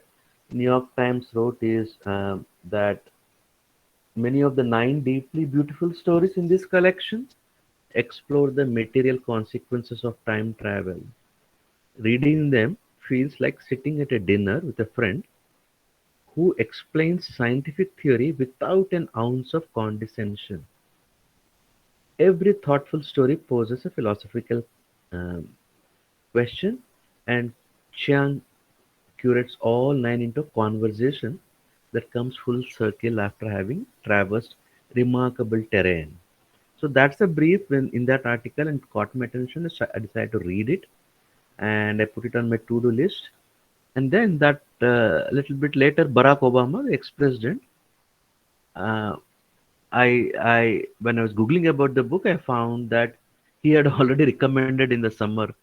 New York Times wrote is that many of the nine deeply beautiful stories in this collection explore the material consequences of time travel. Reading them feels like sitting at a dinner with a friend who explains scientific theory without an ounce of condescension. Every thoughtful story poses a philosophical um, question, and Chiang curates all nine into conversation that comes full circle after having traversed remarkable terrain. So that's a brief when in that article and caught my attention. So I decided to read it and I put it on my to-do list. And then that little bit later, Barack Obama, the ex-president, uh, I when I was googling about the book, I found that he had already recommended in the summer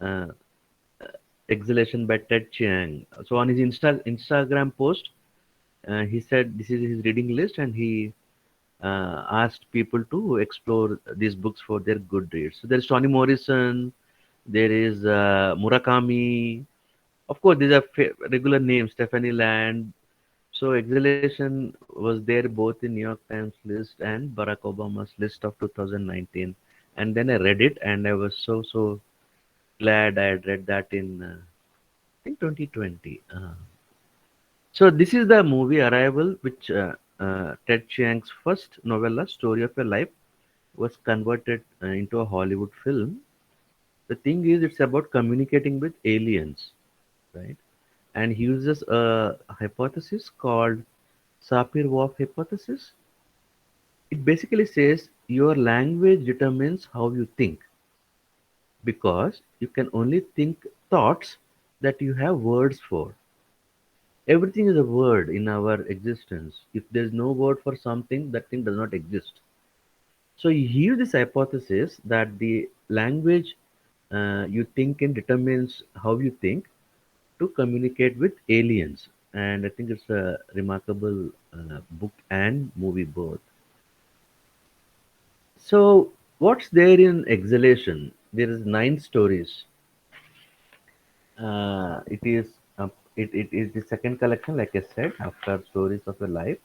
uh, Exhalation by Ted Chiang. So on his Instagram post, he said this is his reading list, and he asked people to explore these books for their good reads. So there is Toni Morrison, there is Murakami. Of course, these are regular names, Stephanie Land. So Exhalation was there both in New York Times list and Barack Obama's list of 2019. And then I read it, and I was so glad I had read that in I think 2020. So this is the movie Arrival, which Ted Chiang's first novella, Story of a Life, was converted into a Hollywood film. The thing is, it's about communicating with aliens, right? And he uses a hypothesis called Sapir-Whorf hypothesis. It basically says your language determines how you think because you can only think thoughts that you have words for. Everything is a word in our existence. If there's no word for something, that thing does not exist. So he used this hypothesis that the language you think in determines how you think to communicate with aliens. And I think it's a remarkable book and movie both. So what's there in Exhalation? There is nine stories. It is it is the second collection, like I said, after Stories of a Life.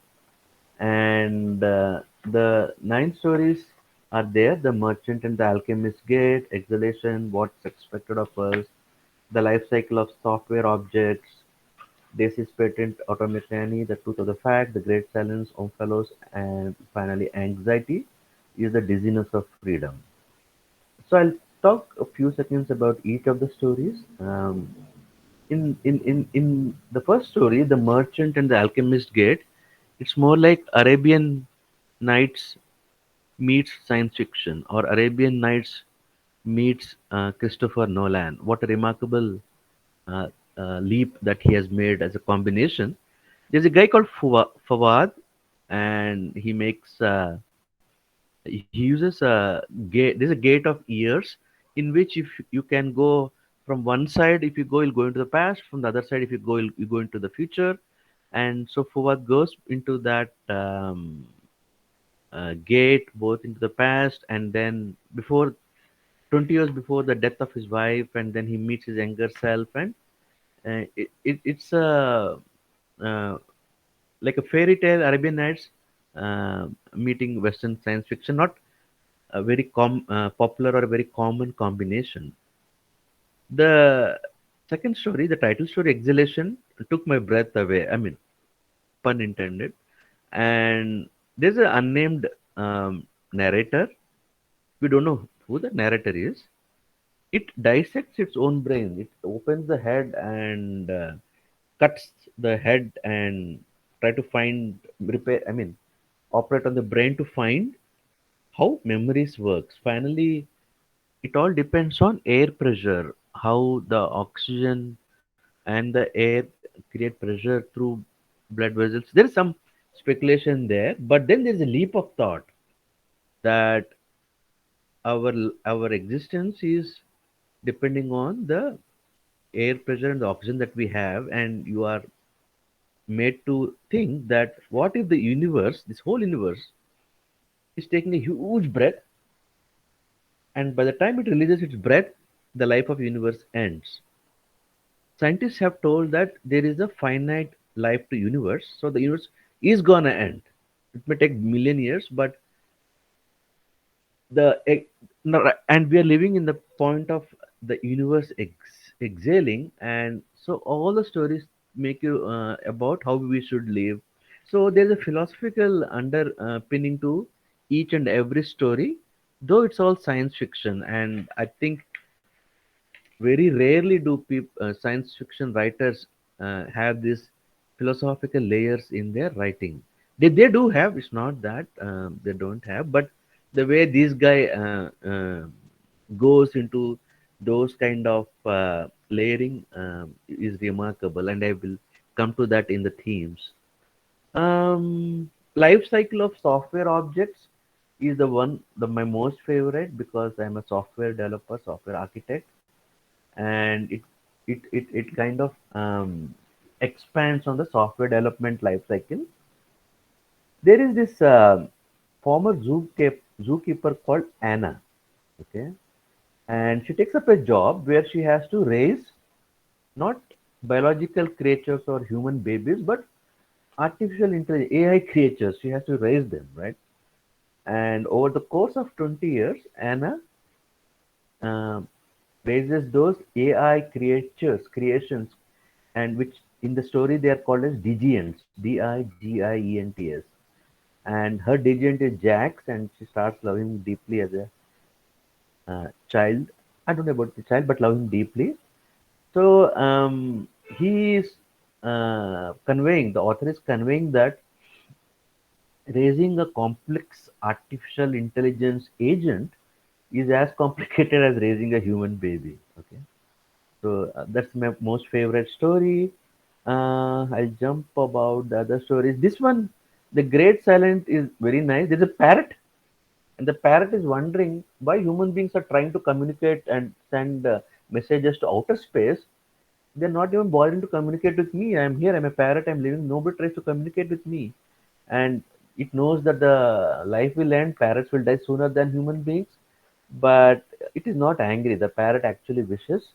And the nine stories are there: The Merchant and the Alchemist Gate, Exhalation, What's Expected of Us, The Life Cycle of Software Objects, Daisy's Patent Automechany, The Truth of the Fact, The Great Silence, Omphalos, and finally Anxiety is the Dizziness of Freedom. So I'll talk a few seconds about each of the stories. In the first story, The Merchant and the Alchemist Gate, it's more like Arabian Nights meets science fiction, or Arabian Nights meets Christopher Nolan. What a remarkable uh, leap that he has made as a combination. There's a guy called Fawad, and he uses a gate. There's a gate of ears in which if you can go from one side, if you go, you'll go into the past. From the other side, if you go, you go into the future. And so Fawad goes into that gate both into the past and then before 20 years before the death of his wife, and then he meets his younger self, and it's a uh, like a fairy tale Arabian Nights meeting Western science fiction, not a very popular or a very common combination. The second story, the title story, Exhalation, took my breath away. I mean, pun intended. And there's an unnamed narrator. We don't know who the narrator is. It dissects its own brain. It opens the head and cuts the head and try to find repair. I mean, operate on the brain to find how memories works. Finally, it all depends on air pressure, how the oxygen and the air create pressure through blood vessels. There is some speculation there, but then there is a leap of thought that our our existence is depending on the air pressure and the oxygen that we have, and you are made to think that what if the universe, this whole universe, is taking a huge breath, and by the time it releases its breath, the life of universe ends. Scientists have told that there is a finite life to universe, so the universe is gonna end. It may take million years, but the no, and we are living in the point of the universe exhaling, and so all the stories make you about how we should live. So there's a philosophical underpinning to each and every story, though it's all science fiction. And I think very rarely do science fiction writers have these philosophical layers in their writing. They do have, it's not that they don't have, but the way this guy goes into those kind of layering is remarkable, and I will come to that in the themes. Life cycle of software objects is my most favorite, because I'm a software developer, software architect, and it kind of expands on the software development life cycle. There is this former zookeeper called Anna, okay, and she takes up a job where she has to raise not biological creatures or human babies, but artificial intelligence AI creatures. She has to raise them, right? And over the course of 20 years, Anna um raises those AI creations, and which in the story they are called as Digients, Digients. And her Digient is Jax, and she starts loving him deeply as a child. I don't know about the child, but love him deeply. So he is the author is conveying that raising a complex artificial intelligence agent is as complicated as raising a human baby. Okay. So that's my most favorite story. I'll jump about the other stories. This one, The Great Silent, is very nice. There's a parrot, and the parrot is wondering why human beings are trying to communicate and send messages to outer space. They're not even bothering to communicate with me. I'm here. I'm a parrot. I'm living. Nobody tries to communicate with me, and it knows that the life will end. Parrots will die sooner than human beings, but it is not angry. The parrot actually wishes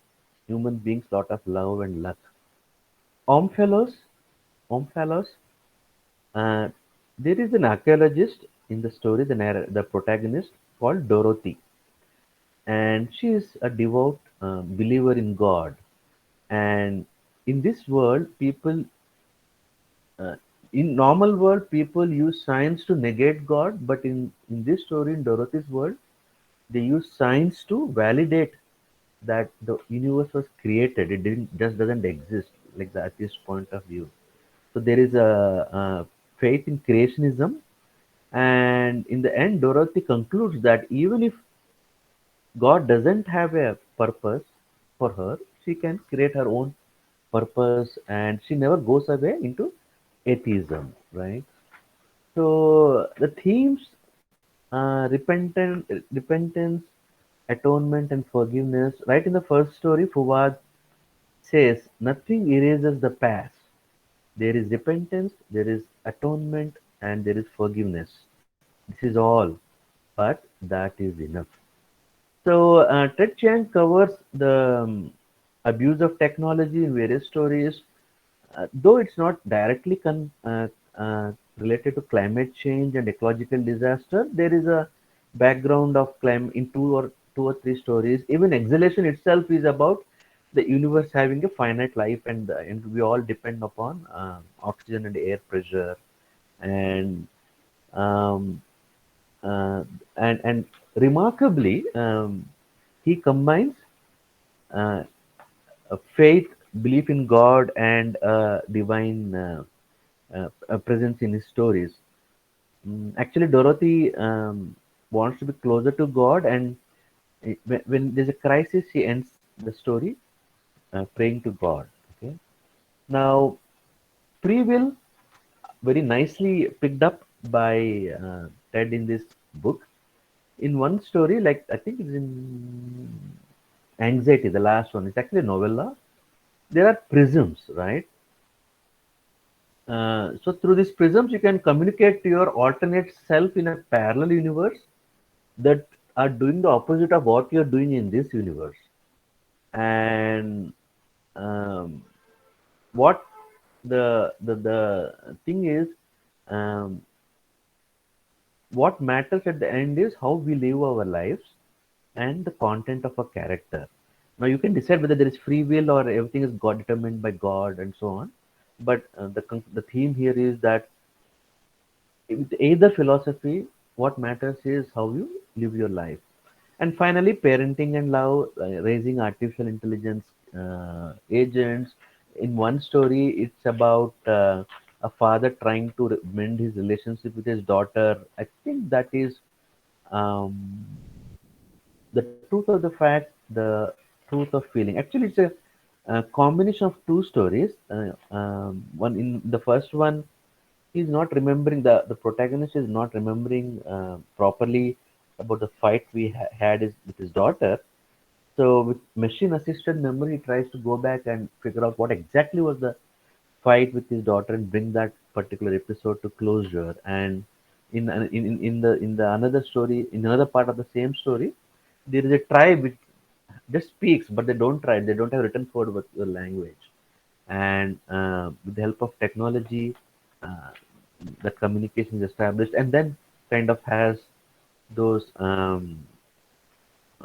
human beings lot of love and luck. Omphalos, Omphalos. Uh, there is an archaeologist in the story, the protagonist, called Dorothy, and she is a devout believer in God. And in this world, uh, in normal world, people use science to negate God, but in this story, in Dorothy's world, they use science to validate that the universe was created. It didn't just doesn't exist, like the atheist point of view. So there is a faith in creationism, and in the end, Dorothy concludes that even if God doesn't have a purpose for her, she can create her own purpose, and she never goes away into atheism, right? So the themes: repentance, atonement, and forgiveness. Right in the first story, Fuad says nothing erases the past. There is repentance, there is atonement, and there is forgiveness. This is all, but that is enough. So, Ted Chiang covers the abuse of technology in various stories, though it's not directly related to climate change and ecological disaster. There is a background of climate in two or three stories. Even exhalation itself is about the universe having a finite life, and we all depend upon oxygen and air pressure, and um, uh, and remarkably, he combines uh, faith, belief in God, and divine presence in his stories. Actually, Dorothy wants to be closer to God, and when there's a crisis, she ends the story praying to God. Okay, Now, free will, very nicely picked up by Ted in this book. In one story, like I think it's in Anxiety, the last one, it's actually a novella. There are prisms, right? So through these prisms, you can communicate to your alternate self in a parallel universe that are doing the opposite of what you're doing in this universe. And um, what the thing is, um, what matters at the end is how we live our lives and the content of a character. Now you can decide whether there is free will or everything is God determined by God and so on. But the theme here is that with either philosophy, what matters is how you live your life. And finally, parenting and love, raising artificial intelligence agents. In one story, it's about a father trying to mend his relationship with his daughter. I think that is um, the truth of the fact, the truth of feeling. Actually, it's a combination of two stories. One in the first one, he's not remembering, the protagonist is not remembering properly about the fight we had with his daughter. So with machine assisted memory, he tries to go back and figure out what exactly was the fight with his daughter and bring that particular episode to closure. And in the another story, in another part of the same story, there is a tribe which just speaks, but they don't try. They don't have written code with the language. And with the help of technology, uh, the communication is established, and then kind of has those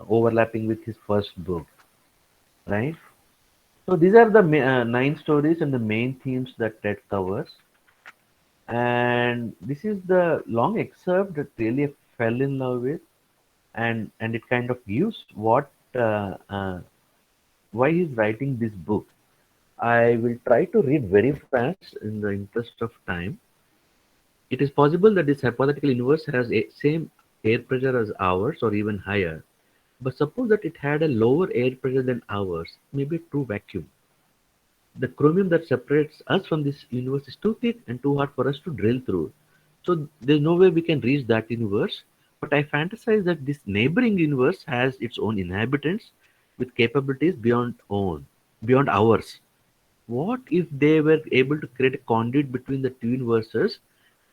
overlapping with his first book, right? So these are the 9 stories and the main themes that Ted covers. And this is the long excerpt that really I fell in love with, and it kind of gives what why he's writing this book. I will try to read very fast in the interest of time. It is possible that this hypothetical universe has a same air pressure as ours or even higher. But suppose that it had a lower air pressure than ours, maybe a true vacuum. The chromium that separates us from this universe is too thick and too hard for us to drill through. So there's no way we can reach that universe. But I fantasize that this neighboring universe has its own inhabitants with capabilities beyond ours. What if they were able to create a conduit between the two universes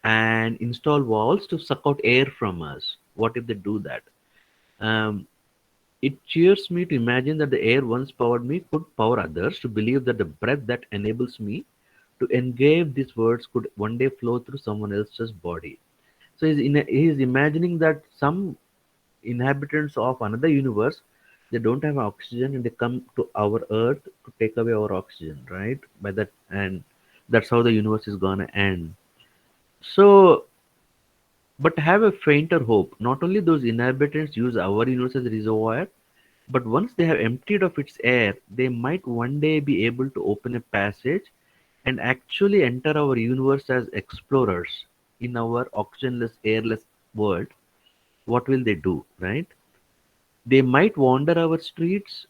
and install walls to suck out air from us? What if they do that? Um, it cheers me to imagine that the air once powered me could power others, to believe that the breath that enables me to engage these words could one day flow through someone else's body. So he's imagining that some inhabitants of another universe, they don't have oxygen and they come to our earth to take away our oxygen, right? By that, and that's how the universe is gonna end. So, but have a fainter hope. Not only those inhabitants use our universe as a reservoir, but once they have emptied of its air, they might one day be able to open a passage and actually enter our universe as explorers in our oxygenless, airless world. What will they do, right? They might wander our streets,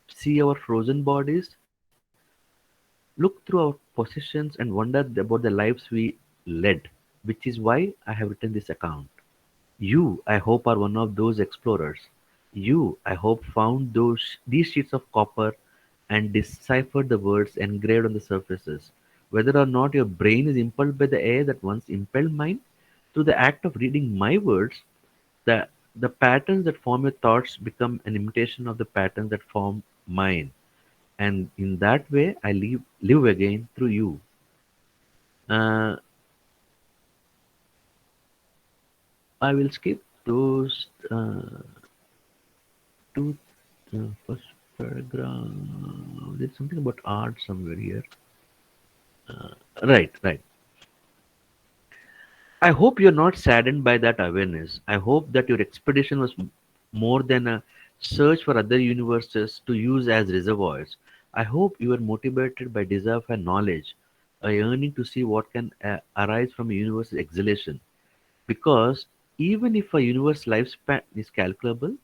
see our frozen bodies, look through our possessions, and wonder about the lives we led, which is why I have written this account. You, I hope, are one of those explorers. You, I hope, found these sheets of copper and deciphered the words engraved on the surfaces. Whether or not your brain is impelled by the air that once impelled mine, through the act of reading my words, the the patterns that form your thoughts become an imitation of the patterns that form mine, and in that way I live again through you. Uh, I will skip those two first paragraph. There's something about art somewhere here. Right, right. I hope you're not saddened by that awareness. I hope that your expedition was more than a search for other universes to use as reservoirs. I hope you were motivated by desire for knowledge, a yearning to see what can arise from a universe's exhalation. Because even if a universe lifespan is calculable,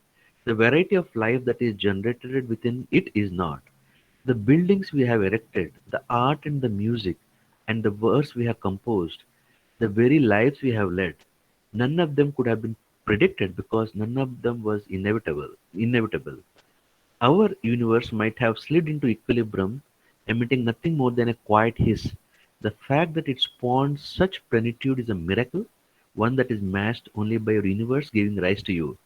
the variety of life that is generated within it is not. The buildings we have erected, the art and the music, and the verse we have composed, the very lives we have led, none of them could have been predicted because none of them was inevitable. Our universe might have slid into equilibrium, emitting nothing more than a quiet hiss. The fact that it spawned such plenitude is a miracle, one that is matched only by your universe giving rise to you.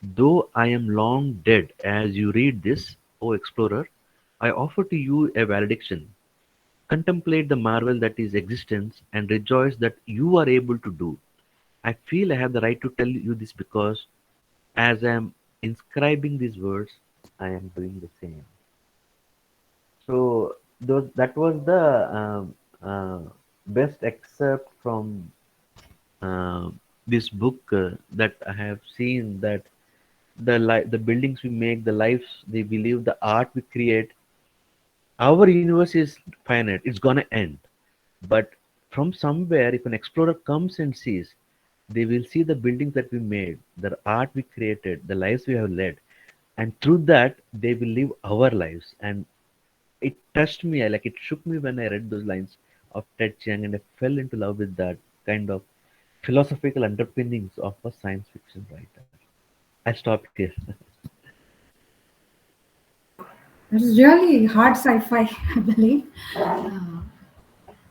Though I am long dead as you read this, O explorer, I offer to you a valediction. Contemplate the marvel that is existence and rejoice that you are able to do. I feel I have the right to tell you this because as I am inscribing these words, I am doing the same. So that was the best excerpt from this book that I have seen, that the buildings we make, the lives they believe, the art we create, our universe is finite. It's gonna end. But from somewhere, if an explorer comes and sees, they will see the buildings that we made, the art we created, the lives we have led, and through that they will live our lives. And it touched me, like it shook me when I read those lines of Ted Chiang, and I fell into love with that kind of philosophical underpinnings of a science fiction writer. I stop here. It was really hard sci-fi, I believe. Uh,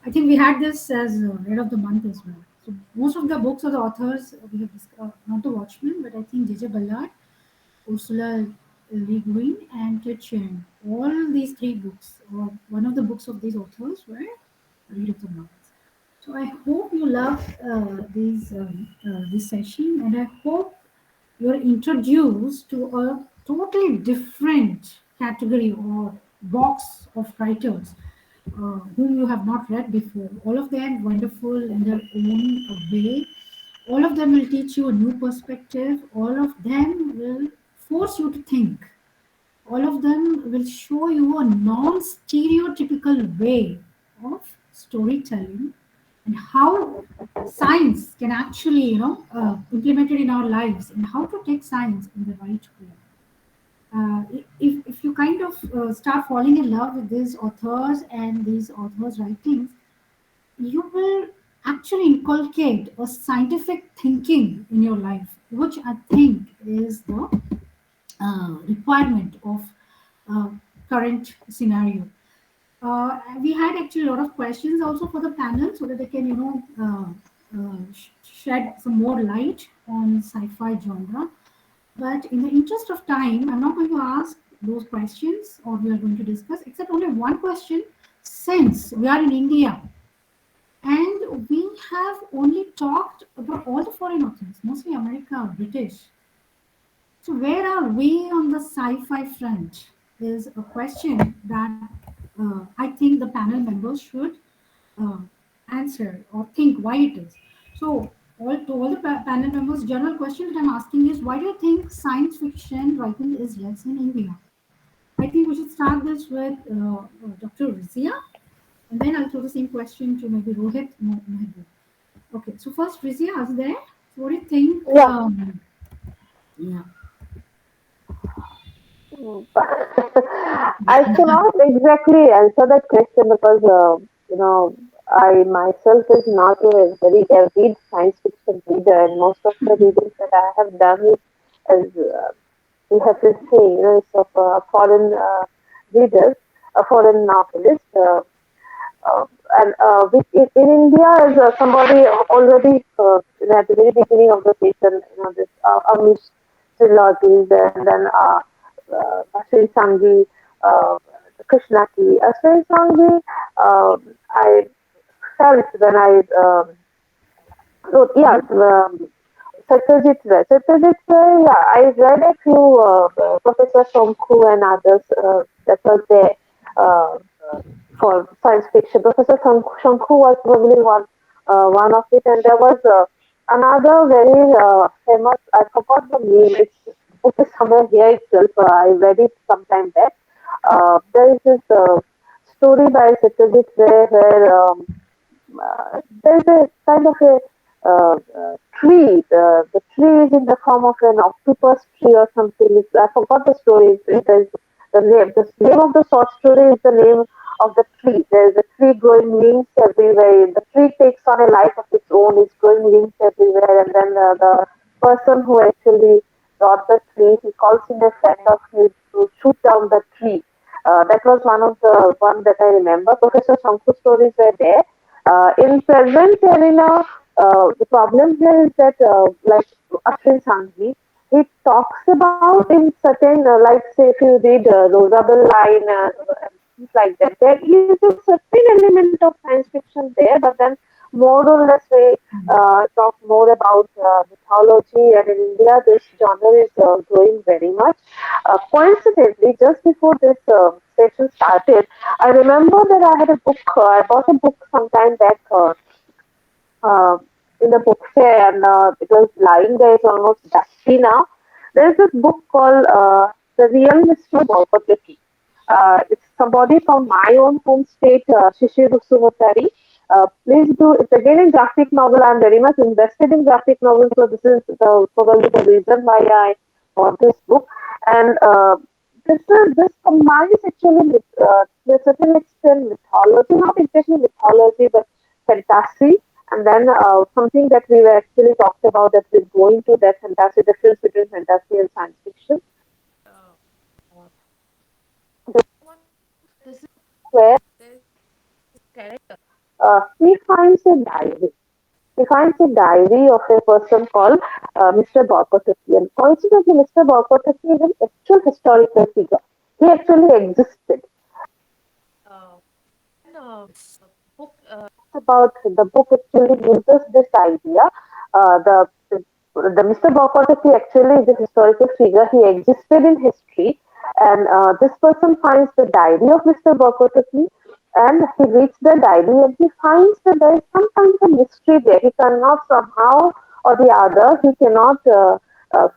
I think we had this as read of the month as well. So most of the books or the authors we have not the Watchmen, but I think J.J. Ballard, Ursula Le Guin, and Ted Chiang. All these three books, or one of the books of these authors, were read of the month. So I hope you love this session, and I hope you're introduced to a totally different category or box of writers whom you have not read before. All of them wonderful in their own way. All of them will teach you a new perspective. All of them will force you to think. All of them will show you a non stereotypical way of storytelling and how science can actually, implement it in our lives and how to take science in the right way. If you kind of start falling in love with these authors and these authors' writings, you will actually inculcate a scientific thinking in your life, which I think is the requirement of uh, current scenario. We had actually a lot of questions also for the panel so that they can, shed some more light on sci-fi genre. But in the interest of time, I'm not going to ask those questions or we are going to discuss, except only one question. Since we are in India and we have only talked about all the foreign authors, mostly America, British. So where are we on the sci-fi front is a question that I think the panel members should uh, answer or think why it is. So all the panel members, general question that I'm asking is, why do you think science fiction writing is less in India? I think we should start this with Dr. Rizia, and then I'll throw the same question to maybe Rohit Mehboob. Okay, so first Rizia, are you there? So what do you think? Yeah. Yeah. I cannot exactly answer that question because I myself is not a very avid science fiction reader, and most of the readings that I have done is, as you have to say, it's of foreign readers, a foreign novelist. And in India, as somebody already at the very beginning of the session, this Amish trilogies, and then Sri Sanghi, uh, Krishna Ki. Sri Sanghi, I felt when I wrote, yeah, Satyajit Ray. Satyajit Ray, yeah, I read a few Professor Shonku and others that were there uh, for science fiction. Professor Shonku was probably one of it, and there was another very famous. I forgot the name. It's book is somewhere here itself. I read it some time back. There is this story by Satyajit Ray where there's a kind of a tree. The tree is in the form of an octopus tree or something. I forgot the story. It is name of the short story is the name of the tree. There is a tree growing leaves everywhere. The tree takes on a life of its own. It's growing leaves everywhere, and then the person who actually got the tree, he calls in a friend of his to shoot down the tree. That was one that I remember. Professor Shanku's stories were there. In present arena, the problem here is that, like Ashwin Sanghi, he talks about in certain, like say if you read Rosabelle line, things like that, there is a certain element of science fiction there, but then more or less we talk more about mythology, and in India this genre is growing very much. Coincidentally, just before this session started, I remember that I had a book, I bought a book sometime back. Uh, in the book fair, and it was lying there. It's almost dusty now. There's this book called The Real Mr. Bhaupataki. It's somebody from my own home state, Shishir Sumutari. Please do. It's again a graphic novel. I'm very much invested in graphic novels, so this is probably the reason why I bought this book. And this combines actually to a certain extent mythology, not exactly mythology, but fantasy, and then something that we were actually talked about, that we go into that fantasy, difference between fantasy and science fiction. This is where character he finds a diary. He finds a diary of a person called Mr. Borkotaki. And coincidentally, Mr. Borkotaki is an actual historical figure. He actually existed. Uh, book about the book actually uses this idea. Uh, the, the the Mr. Bokotaki actually is a historical figure. He existed in history, and this person finds the diary of Mr. Bokotaki, and he reads the diary, and he finds that there is some kind of a mystery there. He cannot somehow or the other, he cannot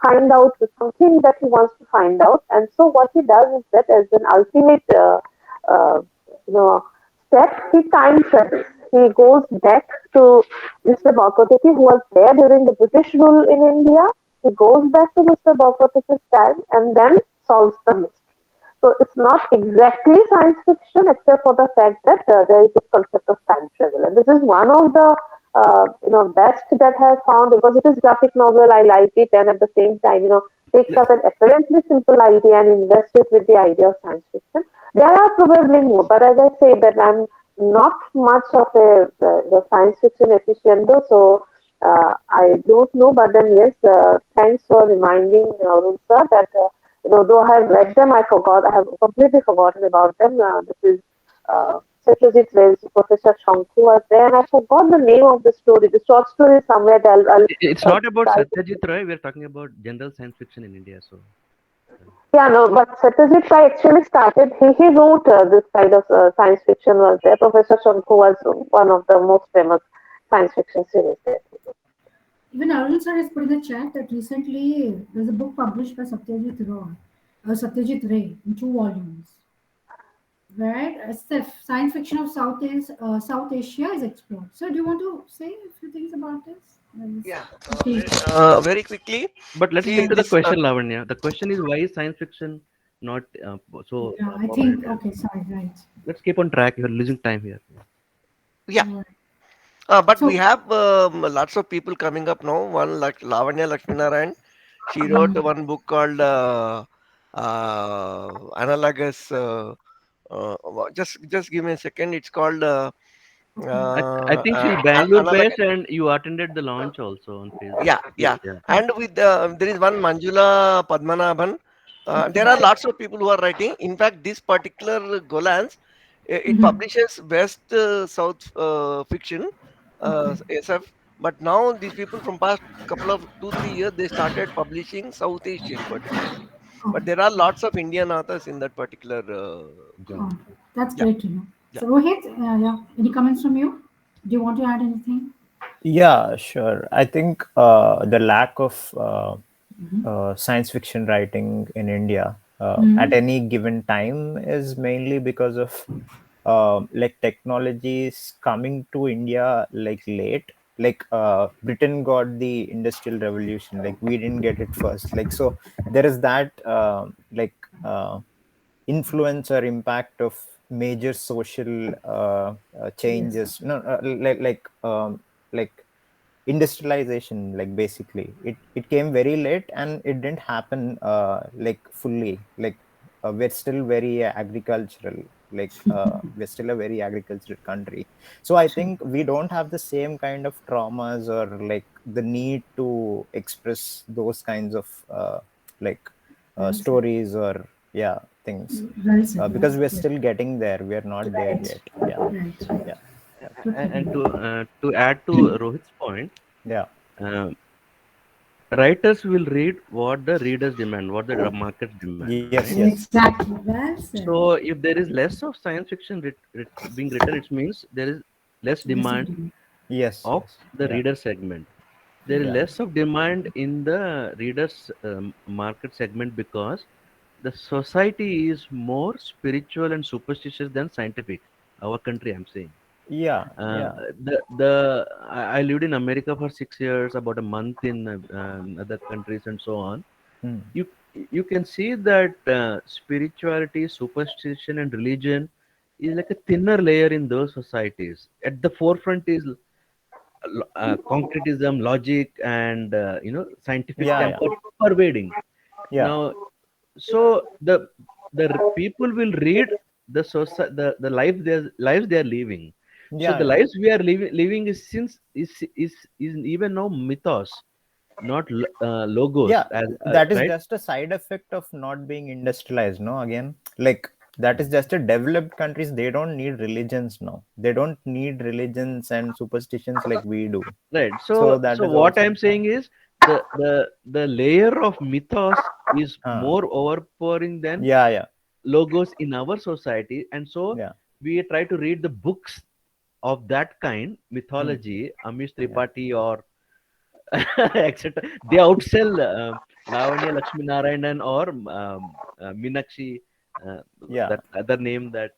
find out something that he wants to find out, and so what he does is that, as an ultimate uh, you know step, he time travels. He goes back to Mr. Bhaupatiki, who was there during the British rule in India. He goes back to Mr. Bhaupatiki's time and then solves the mystery. So it's not exactly science fiction, except for the fact that there is this concept of time travel, and this is one of the best that I have found, because it is graphic novel. I like it, and at the same time, takes up an apparently simple idea and invests it with the idea of science fiction. There are probably more, but as I say, that I'm not much of a science fiction aficionado, so I don't know. But then, yes, thanks for reminding Arun sir that though I have read them, I forgot. I have completely forgotten about them. This is Satyajit Ray's Professor Shanku was there, and I forgot the name of the story. The short story is somewhere. It's not about Satyajit Ray. We're talking about general science fiction in India. So Yeah, no, but Satyajit Ray actually started, he wrote this kind of science fiction was there. Professor Shanku was one of the most famous science fiction series there. Even Arun sir has put in the chat that recently there's a book published by Satyajit Ray in 2 volumes, where science fiction of South Asia is explored. So, do you want to say a few things about this? Yeah, Okay. very quickly. but let's See stick to the this. question, Lavanya. The question is, why is science fiction not Yeah, I popular in think, India? okay, sorry, right. Let's keep on track. You're losing time here. Yeah, All right. but we So, have lots of people coming up now. One like Lavanya Lakshminarayan. She wrote mm, one book called Analogous. Just give me a second. It's called okay. I think she's Bangalore Analog. based, and you attended the launch also on Facebook. Yeah, yeah. Yeah. And with there is one Manjula Padmanabhan. Okay. There are lots of people who are writing. In fact, this particular Golans, it Mm-hmm. publishes West South fiction, Okay. SF. But now these people from past couple of 2 3 years they started publishing South Asian particularly. Oh, But there are lots of Indian authors in that particular group. oh, that's Yeah, great to know. yeah. So, Rohit, yeah, any comments from you? Do you want to add anything? Yeah, sure. I think the lack of Mm-hmm. science fiction writing in India at Mm-hmm. any given time is mainly because of like technologies coming to India like late. Like Britain got the industrial revolution, like we didn't get it first. Like so, there is that like influence or impact of major social changes. Yes. No, like industrialization, like basically it came very late and it didn't happen like fully. Like we're still very agricultural, like we're still a very agricultural country. So I True. think we don't have the same kind of traumas or like the need to express those kinds of like Well said. stories or yeah things, Well said. Well because said. we're Yes. still getting there, we are not there Right. yet. Yeah, Right. Right. yeah, Totally And agree. to add to Rohit's point, yeah, uh, writers will read what the readers demand, what the markets demand, yes, right? yes, Exactly. Well said. So if there is less of science fiction being written, it means there is less Less of demand demand. yes, of yes, the yeah, reader segment. There is Right. yeah, less of demand in the readers market segment because the society is more spiritual and superstitious than scientific. Our country, I'm saying. yeah, Uh, yeah, I lived in America for 6 years, about a month in other countries, and so on. mm. You you can see that spirituality, superstition, and religion is like a thinner layer in those societies. At the forefront is concretism, logic, and scientific Yeah, yeah, temper pervading. yeah, Now, so the people will read the lives they are living. So yeah, the yeah, lives we are living is even now mythos, not logos, yeah. That is right? just a side effect of not being industrialized, no, again, like that is just a developed countries, they don't need religions now, they don't need religions and superstitions like we do. Right. So So that is what also I'm saying is the layer of mythos is uh, more overpowering than yeah, yeah, logos in our society, and so yeah, we try to read the books of that kind, mm, mythology, Amish yeah, Tripathi or etc. They outsell Lavanya Lakshmi Narayanan or Minakshi, yeah, that other name that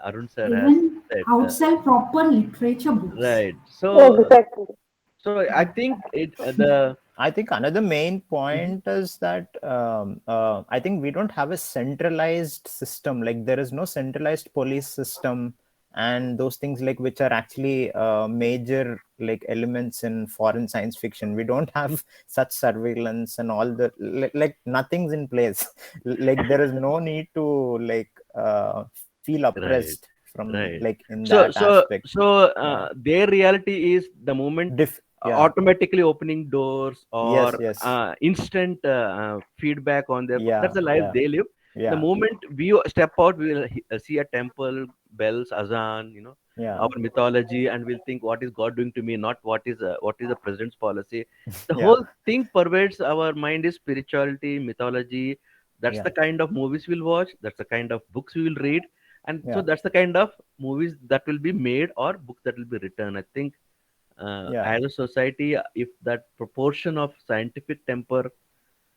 Arun sir has Even said. outside proper literature books. Right. So Exactly. so I think the I think another main Mhm. point is that I think we don't have a centralized system. Like there is no centralized police system, and those things like which are actually major like elements in foreign science fiction. We don't have such surveillance and all the like nothing's in place. Like there is no need to like feel Right, oppressed from right. like in So, that so, aspect. so, Yeah. their reality is the moment Yeah. automatically opening doors Yes. or Yes. instant feedback on their. That's Yeah. the life Yeah. they live. The Yeah. moment we step out, we will see a temple, bells, azan, Yeah. our mythology, and we'll think, what is God doing to me? Not what is the president's policy. The Yeah. whole thing pervades our mind is spirituality, mythology. That's Yeah. the kind of movies we'll watch. That's the kind of books we will read, and so Yeah. that's the kind of movies that will be made or books that will be written. I think Yeah. as a society, if that proportion of scientific temper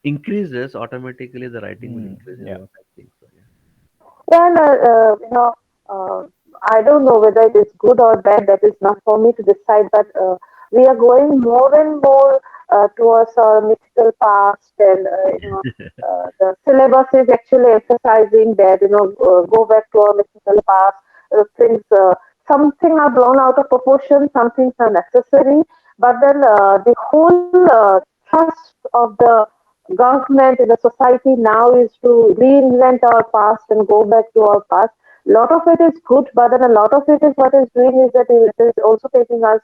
increases, automatically the writing will increase, is Yeah. what I think. So yeah. Yeah, and, uh, I don't know whether it is good or bad. That is not for me to decide. But we are going more and more towards our mythical past, and the syllabus is actually emphasizing that go back to our mythical past. Things Some things are blown out of proportion, some things are necessary, but then the whole thrust of the government in the society now is to reinvent our past and go back to our past. A lot of it is good, but then a lot of it is what is doing is that it is also taking us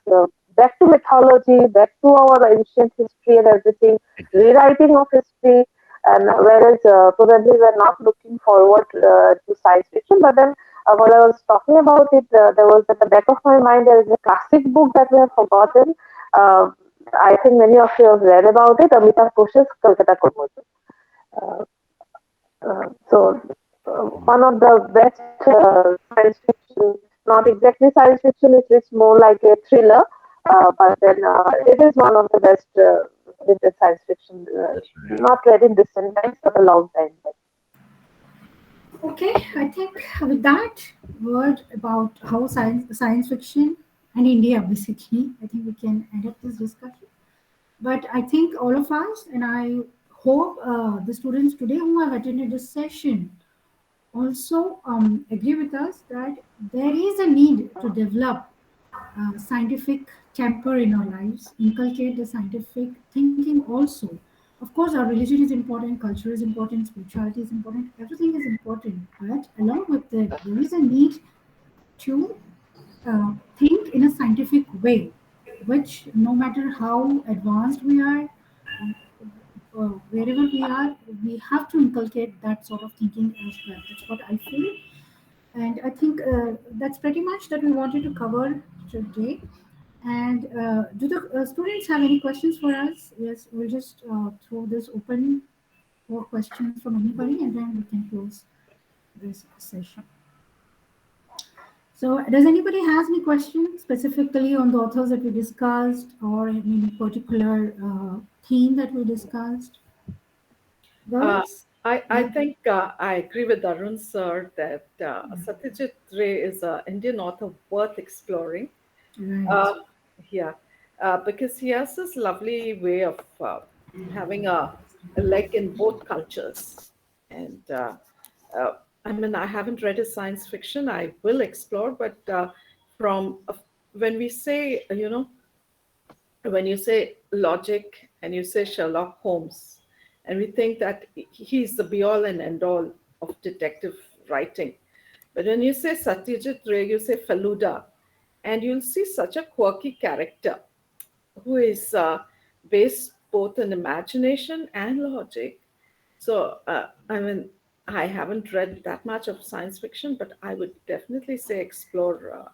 back to mythology, back to our ancient history and everything, Exactly. rewriting of history. And whereas probably we're not looking forward to science fiction, but then while I was talking about it, there was at the back of my mind there is a classic book that we have forgotten. Uh, I think many of you have read about it, Amitabh Ghosh's Kolkata Composer. Uh, so, one of the best science fiction, not exactly science fiction, it's more like a thriller, but then it is one of the best with the science fiction, That's right. not read in recent times, but a long time back. Okay, I think with that word about how science fiction and India basically, I think we can end up this discussion. But I think all of us, and I hope the students today who have attended this session also agree with us that there is a need to develop scientific temper in our lives, inculcate the scientific thinking also. Of course, our religion is important, culture is important, spirituality is important, everything is important. But along with that, there is a need to think in a scientific way, which no matter how advanced we are, wherever we are, we have to inculcate that sort of thinking as well. That's what I feel. And I think that's pretty much that we wanted to cover today. And do the students have any questions for us? Yes, we'll just throw this open for questions from anybody and then we can close this session. So, does anybody has any questions specifically on the authors that we discussed or any particular theme that we discussed? Uh, Girls? I Yeah, think I agree with Arun sir that Satyajit Ray is an Indian author worth exploring. right. Uh, yeah, because he has this lovely way of having a leg in both cultures. And I mean, I haven't read his science fiction. I will explore, but from when we say, when you say logic and you say Sherlock Holmes, and we think that he's the be all and end all of detective writing. But when you say Satyajit Ray, you say Faluda, and you'll see such a quirky character who is based both in imagination and logic. So, I mean, I haven't read that much of science fiction, but I would definitely say explore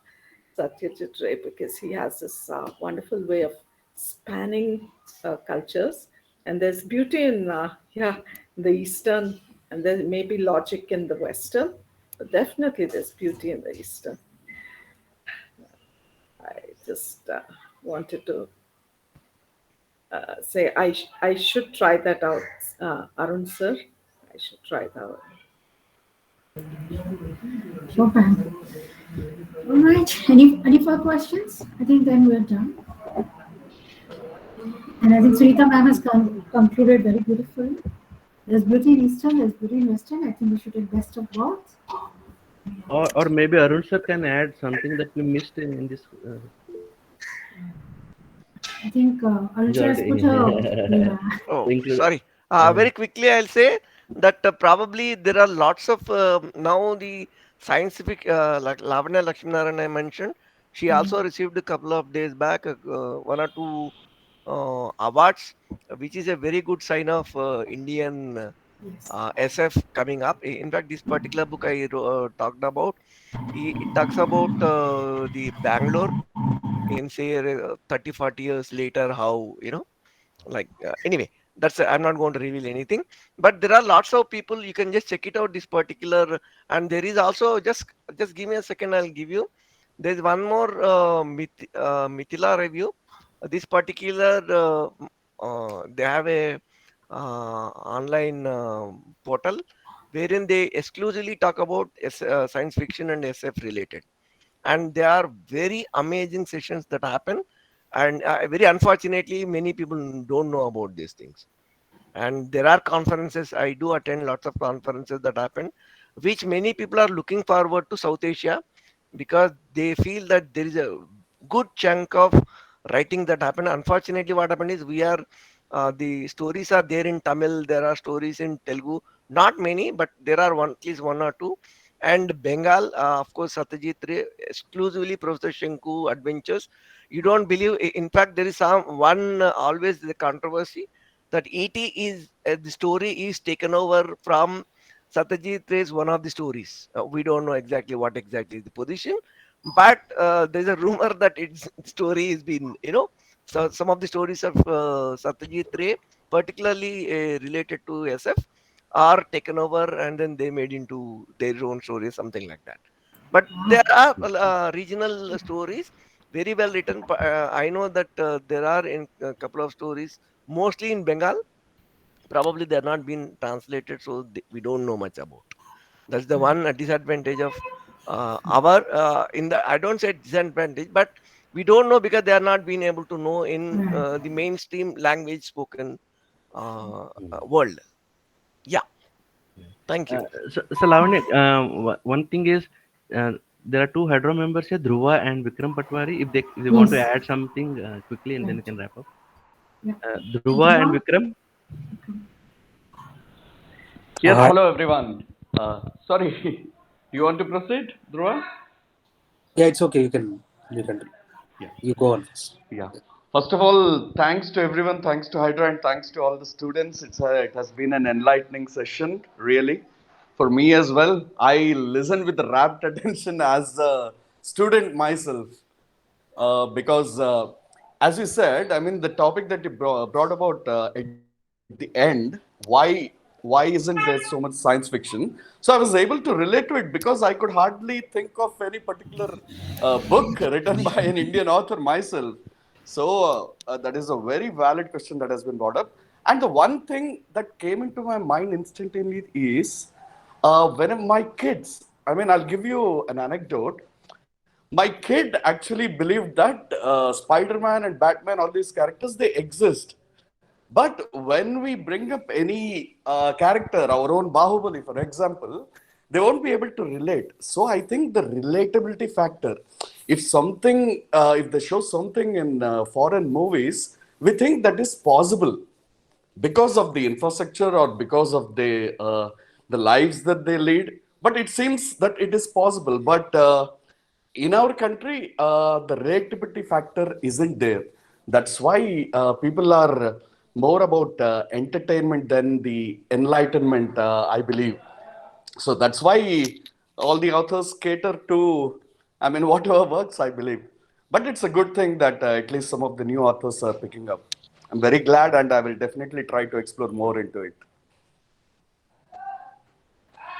Satyajit Ray because he has this wonderful way of spanning cultures. And there's beauty in, the Eastern, and there may be logic in the Western, but definitely there's beauty in the Eastern. I just wanted to say I should try that out, Arun sir. I should try that out. Sure, Pam. All right. Any further questions? I think then we're done. And I think Sunita ma'am has concluded very beautifully. There's beauty in Eastern, there's beauty in Western. I think we should take best of both. Or maybe Arun sir can add something that we missed in this. I think He's Aruncha has put a already yeah. Oh, included. sorry. Very quickly, I'll say that probably there are lots of now the scientific, like Lavanya Lakshminaran I mentioned. She also received a couple of days back one or two awards, which is a very good sign of Indian Yes. SF coming up. In fact, this particular book I talked about, it talks about the Bangalore in say 30, 40 years later, how, like anyway, that's I'm not going to reveal anything, but there are lots of people, you can just check it out this particular. And there is also, just give me a second, I'll give you, there's one more Mithila review. This particular they have a online portal wherein they exclusively talk about science fiction and SF related, and there are very amazing sessions that happen. And very unfortunately many people don't know about these things. And there are conferences, I do attend lots of conferences that happen, which many people are looking forward to South Asia, because they feel that there is a good chunk of writing that happen. Unfortunately what happened is, we are the stories are there in Tamil, there are stories in Telugu, not many, but there are one, at least one or two. And Bengal, of course, Satyajit Ray, exclusively Professor Shanku adventures. You don't believe, in fact there is some one always the controversy that ET is the story is taken over from Satyajit Ray's one of the stories. We don't know exactly what exactly is the position, but there's a rumor that its story has been, so some of the stories of Satyajit Ray, particularly related to SF, are taken over and then they made into their own stories, something like that. But there are regional stories very well written. I know that there are in a couple of stories, mostly in Bengal. Probably they are not been translated, so we don't know much about. That's the one disadvantage of our in the, I don't say disadvantage, but we don't know because they are not being able to know in Right. the mainstream language spoken world. Yeah. Thank you. So Lavanya, one thing is, uh, there are two HydRAW members here, Dhruva and Vikram Patwari. If they want to Yes. add something quickly, and then we Right. can wrap up. Yeah. Dhruva and Dhruva? Vikram. Okay. Yes, hello everyone. Sorry, you want to proceed, Dhruva? Yeah, it's okay. You can Yeah, you go on first. yeah. First of all, thanks to everyone, thanks to Hydra, and thanks to all the students. It has been an enlightening session, really, for me as well. I listen with rapt attention as a student myself, because as you said, I mean, the topic that you brought about at the end, why isn't there so much science fiction? So I was able to relate to it because I could hardly think of any particular book written by an Indian author myself. So that is a very valid question that has been brought up. And the one thing that came into my mind instantly is when my kids, I mean, I'll give you an anecdote. My kid actually believed that Spider-Man and Batman, all these characters, they exist. But when we bring up any character, our own Bahubali, for example, they won't be able to relate. So I think the relatability factor, if they show something in foreign movies, we think that is possible because of the infrastructure or because of the lives that they lead. But it seems that it is possible. But in our country, the reactivity factor isn't there. That's why people are more about entertainment than the enlightenment, I believe. So that's why all the authors cater to, I mean, whatever works, I believe. But it's a good thing that at least some of the new authors are picking up. I'm very glad, and I will definitely try to explore more into it.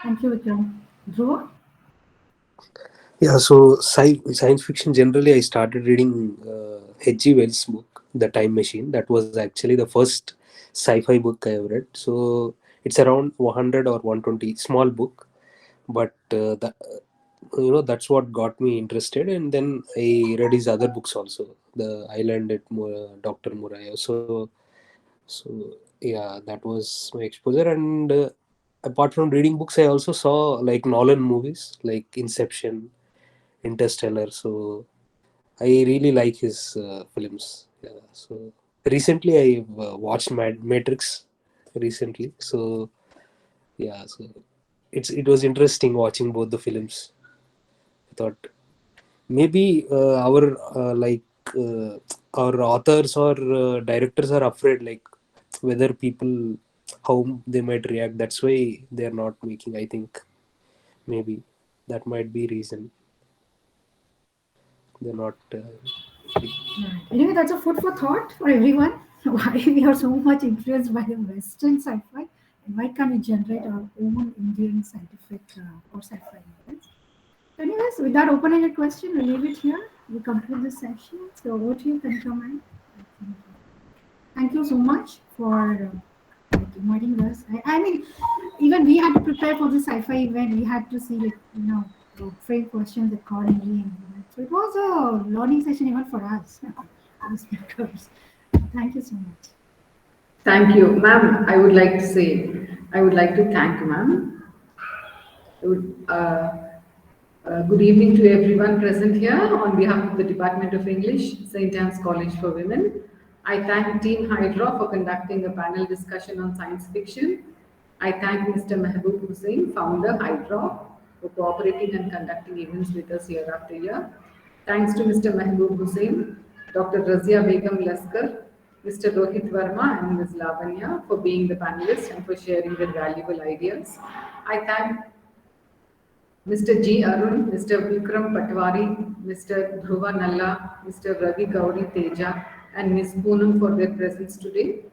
Thank you, Vikram. Dhruva? Yeah, so science fiction generally, I started reading H.G. Wells' book, The Time Machine. That was actually the first sci-fi book I have read. So it's around 100 or 120, small book, but that's what got me interested. And then I read his other books also, The Island at Dr. Muraya. So yeah, that was my exposure. And apart from reading books, I also saw like Nolan movies, like Inception, Interstellar. So I really like his films. Yeah. So recently I watched Matrix recently. So yeah, so it was interesting watching both the films. I thought maybe uh, our authors or directors are afraid like whether people how they might react. That's why they're not making. I think maybe that might be reason they're not. Right. Anyway, that's a food for thought for everyone. Why we are so much influenced by the Western sci-fi, and why can't we generate our own Indian scientific or sci-fi novels? So anyways, with that open-ended question, we'll leave it here. We conclude this session. So over to you, can comment. Thank you so much for inviting us. I mean, even we had to prepare for the sci-fi event. We had to see, like, frame questions accordingly. So it was a learning session even for us, the speakers. Thank you so much. Thank you, ma'am. I would like to thank ma'am. I would, good evening to everyone present here on behalf of the Department of English, St. Anne's College for Women. I thank Team HydRAW for conducting a panel discussion on science fiction. I thank Mr. Mehboob Hussain, founder HydRAW, for cooperating and conducting events with us year after year. Thanks to Mr. Mehboob Hussain, Dr. Razia Begum Laskar, Mr. Rohit Verma and Ms. Lavanya for being the panelists and for sharing their valuable ideas. I thank Mr. G. Arun, Mr. Vikram Patwari, Mr. Dhruva Nalla, Mr. Ravi Gauri Teja, and Ms. Poonam for their presence today.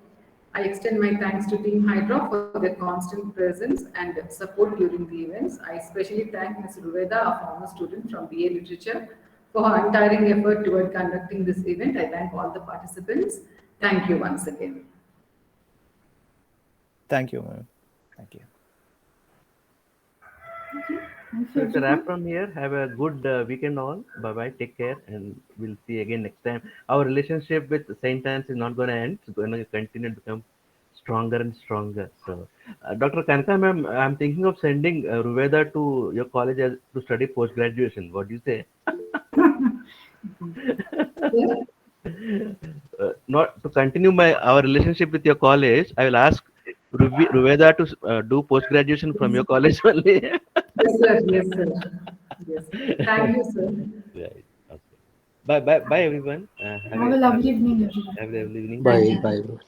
I extend my thanks to Team HydRAW for their constant presence and support during the events. I especially thank Ms. Ruveda, a former student from BA Literature, for her untiring effort toward conducting this event. I thank all the participants. Thank you once again. Thank you, ma'am. Thank you. Thank So you, it's a wrap everyone. from here. Have a good weekend all. Bye bye. Take care, and we'll see you again next time. Our relationship with Saint Anne's is not going to end. It's going to continue to become stronger and stronger. So, Dr. Kanka, ma'am, I'm thinking of sending Ruveda to your college to study post graduation. What do you say? Yeah. Not to continue our relationship with your college, I will ask Ruveda to do post graduation from your college only. Yes, sir. Yes, sir. Yes. Thank you, sir. Right. Okay. Bye, bye, bye, everyone. Have a lovely evening, everyone. Have a lovely evening. Thank Bye, you. bye.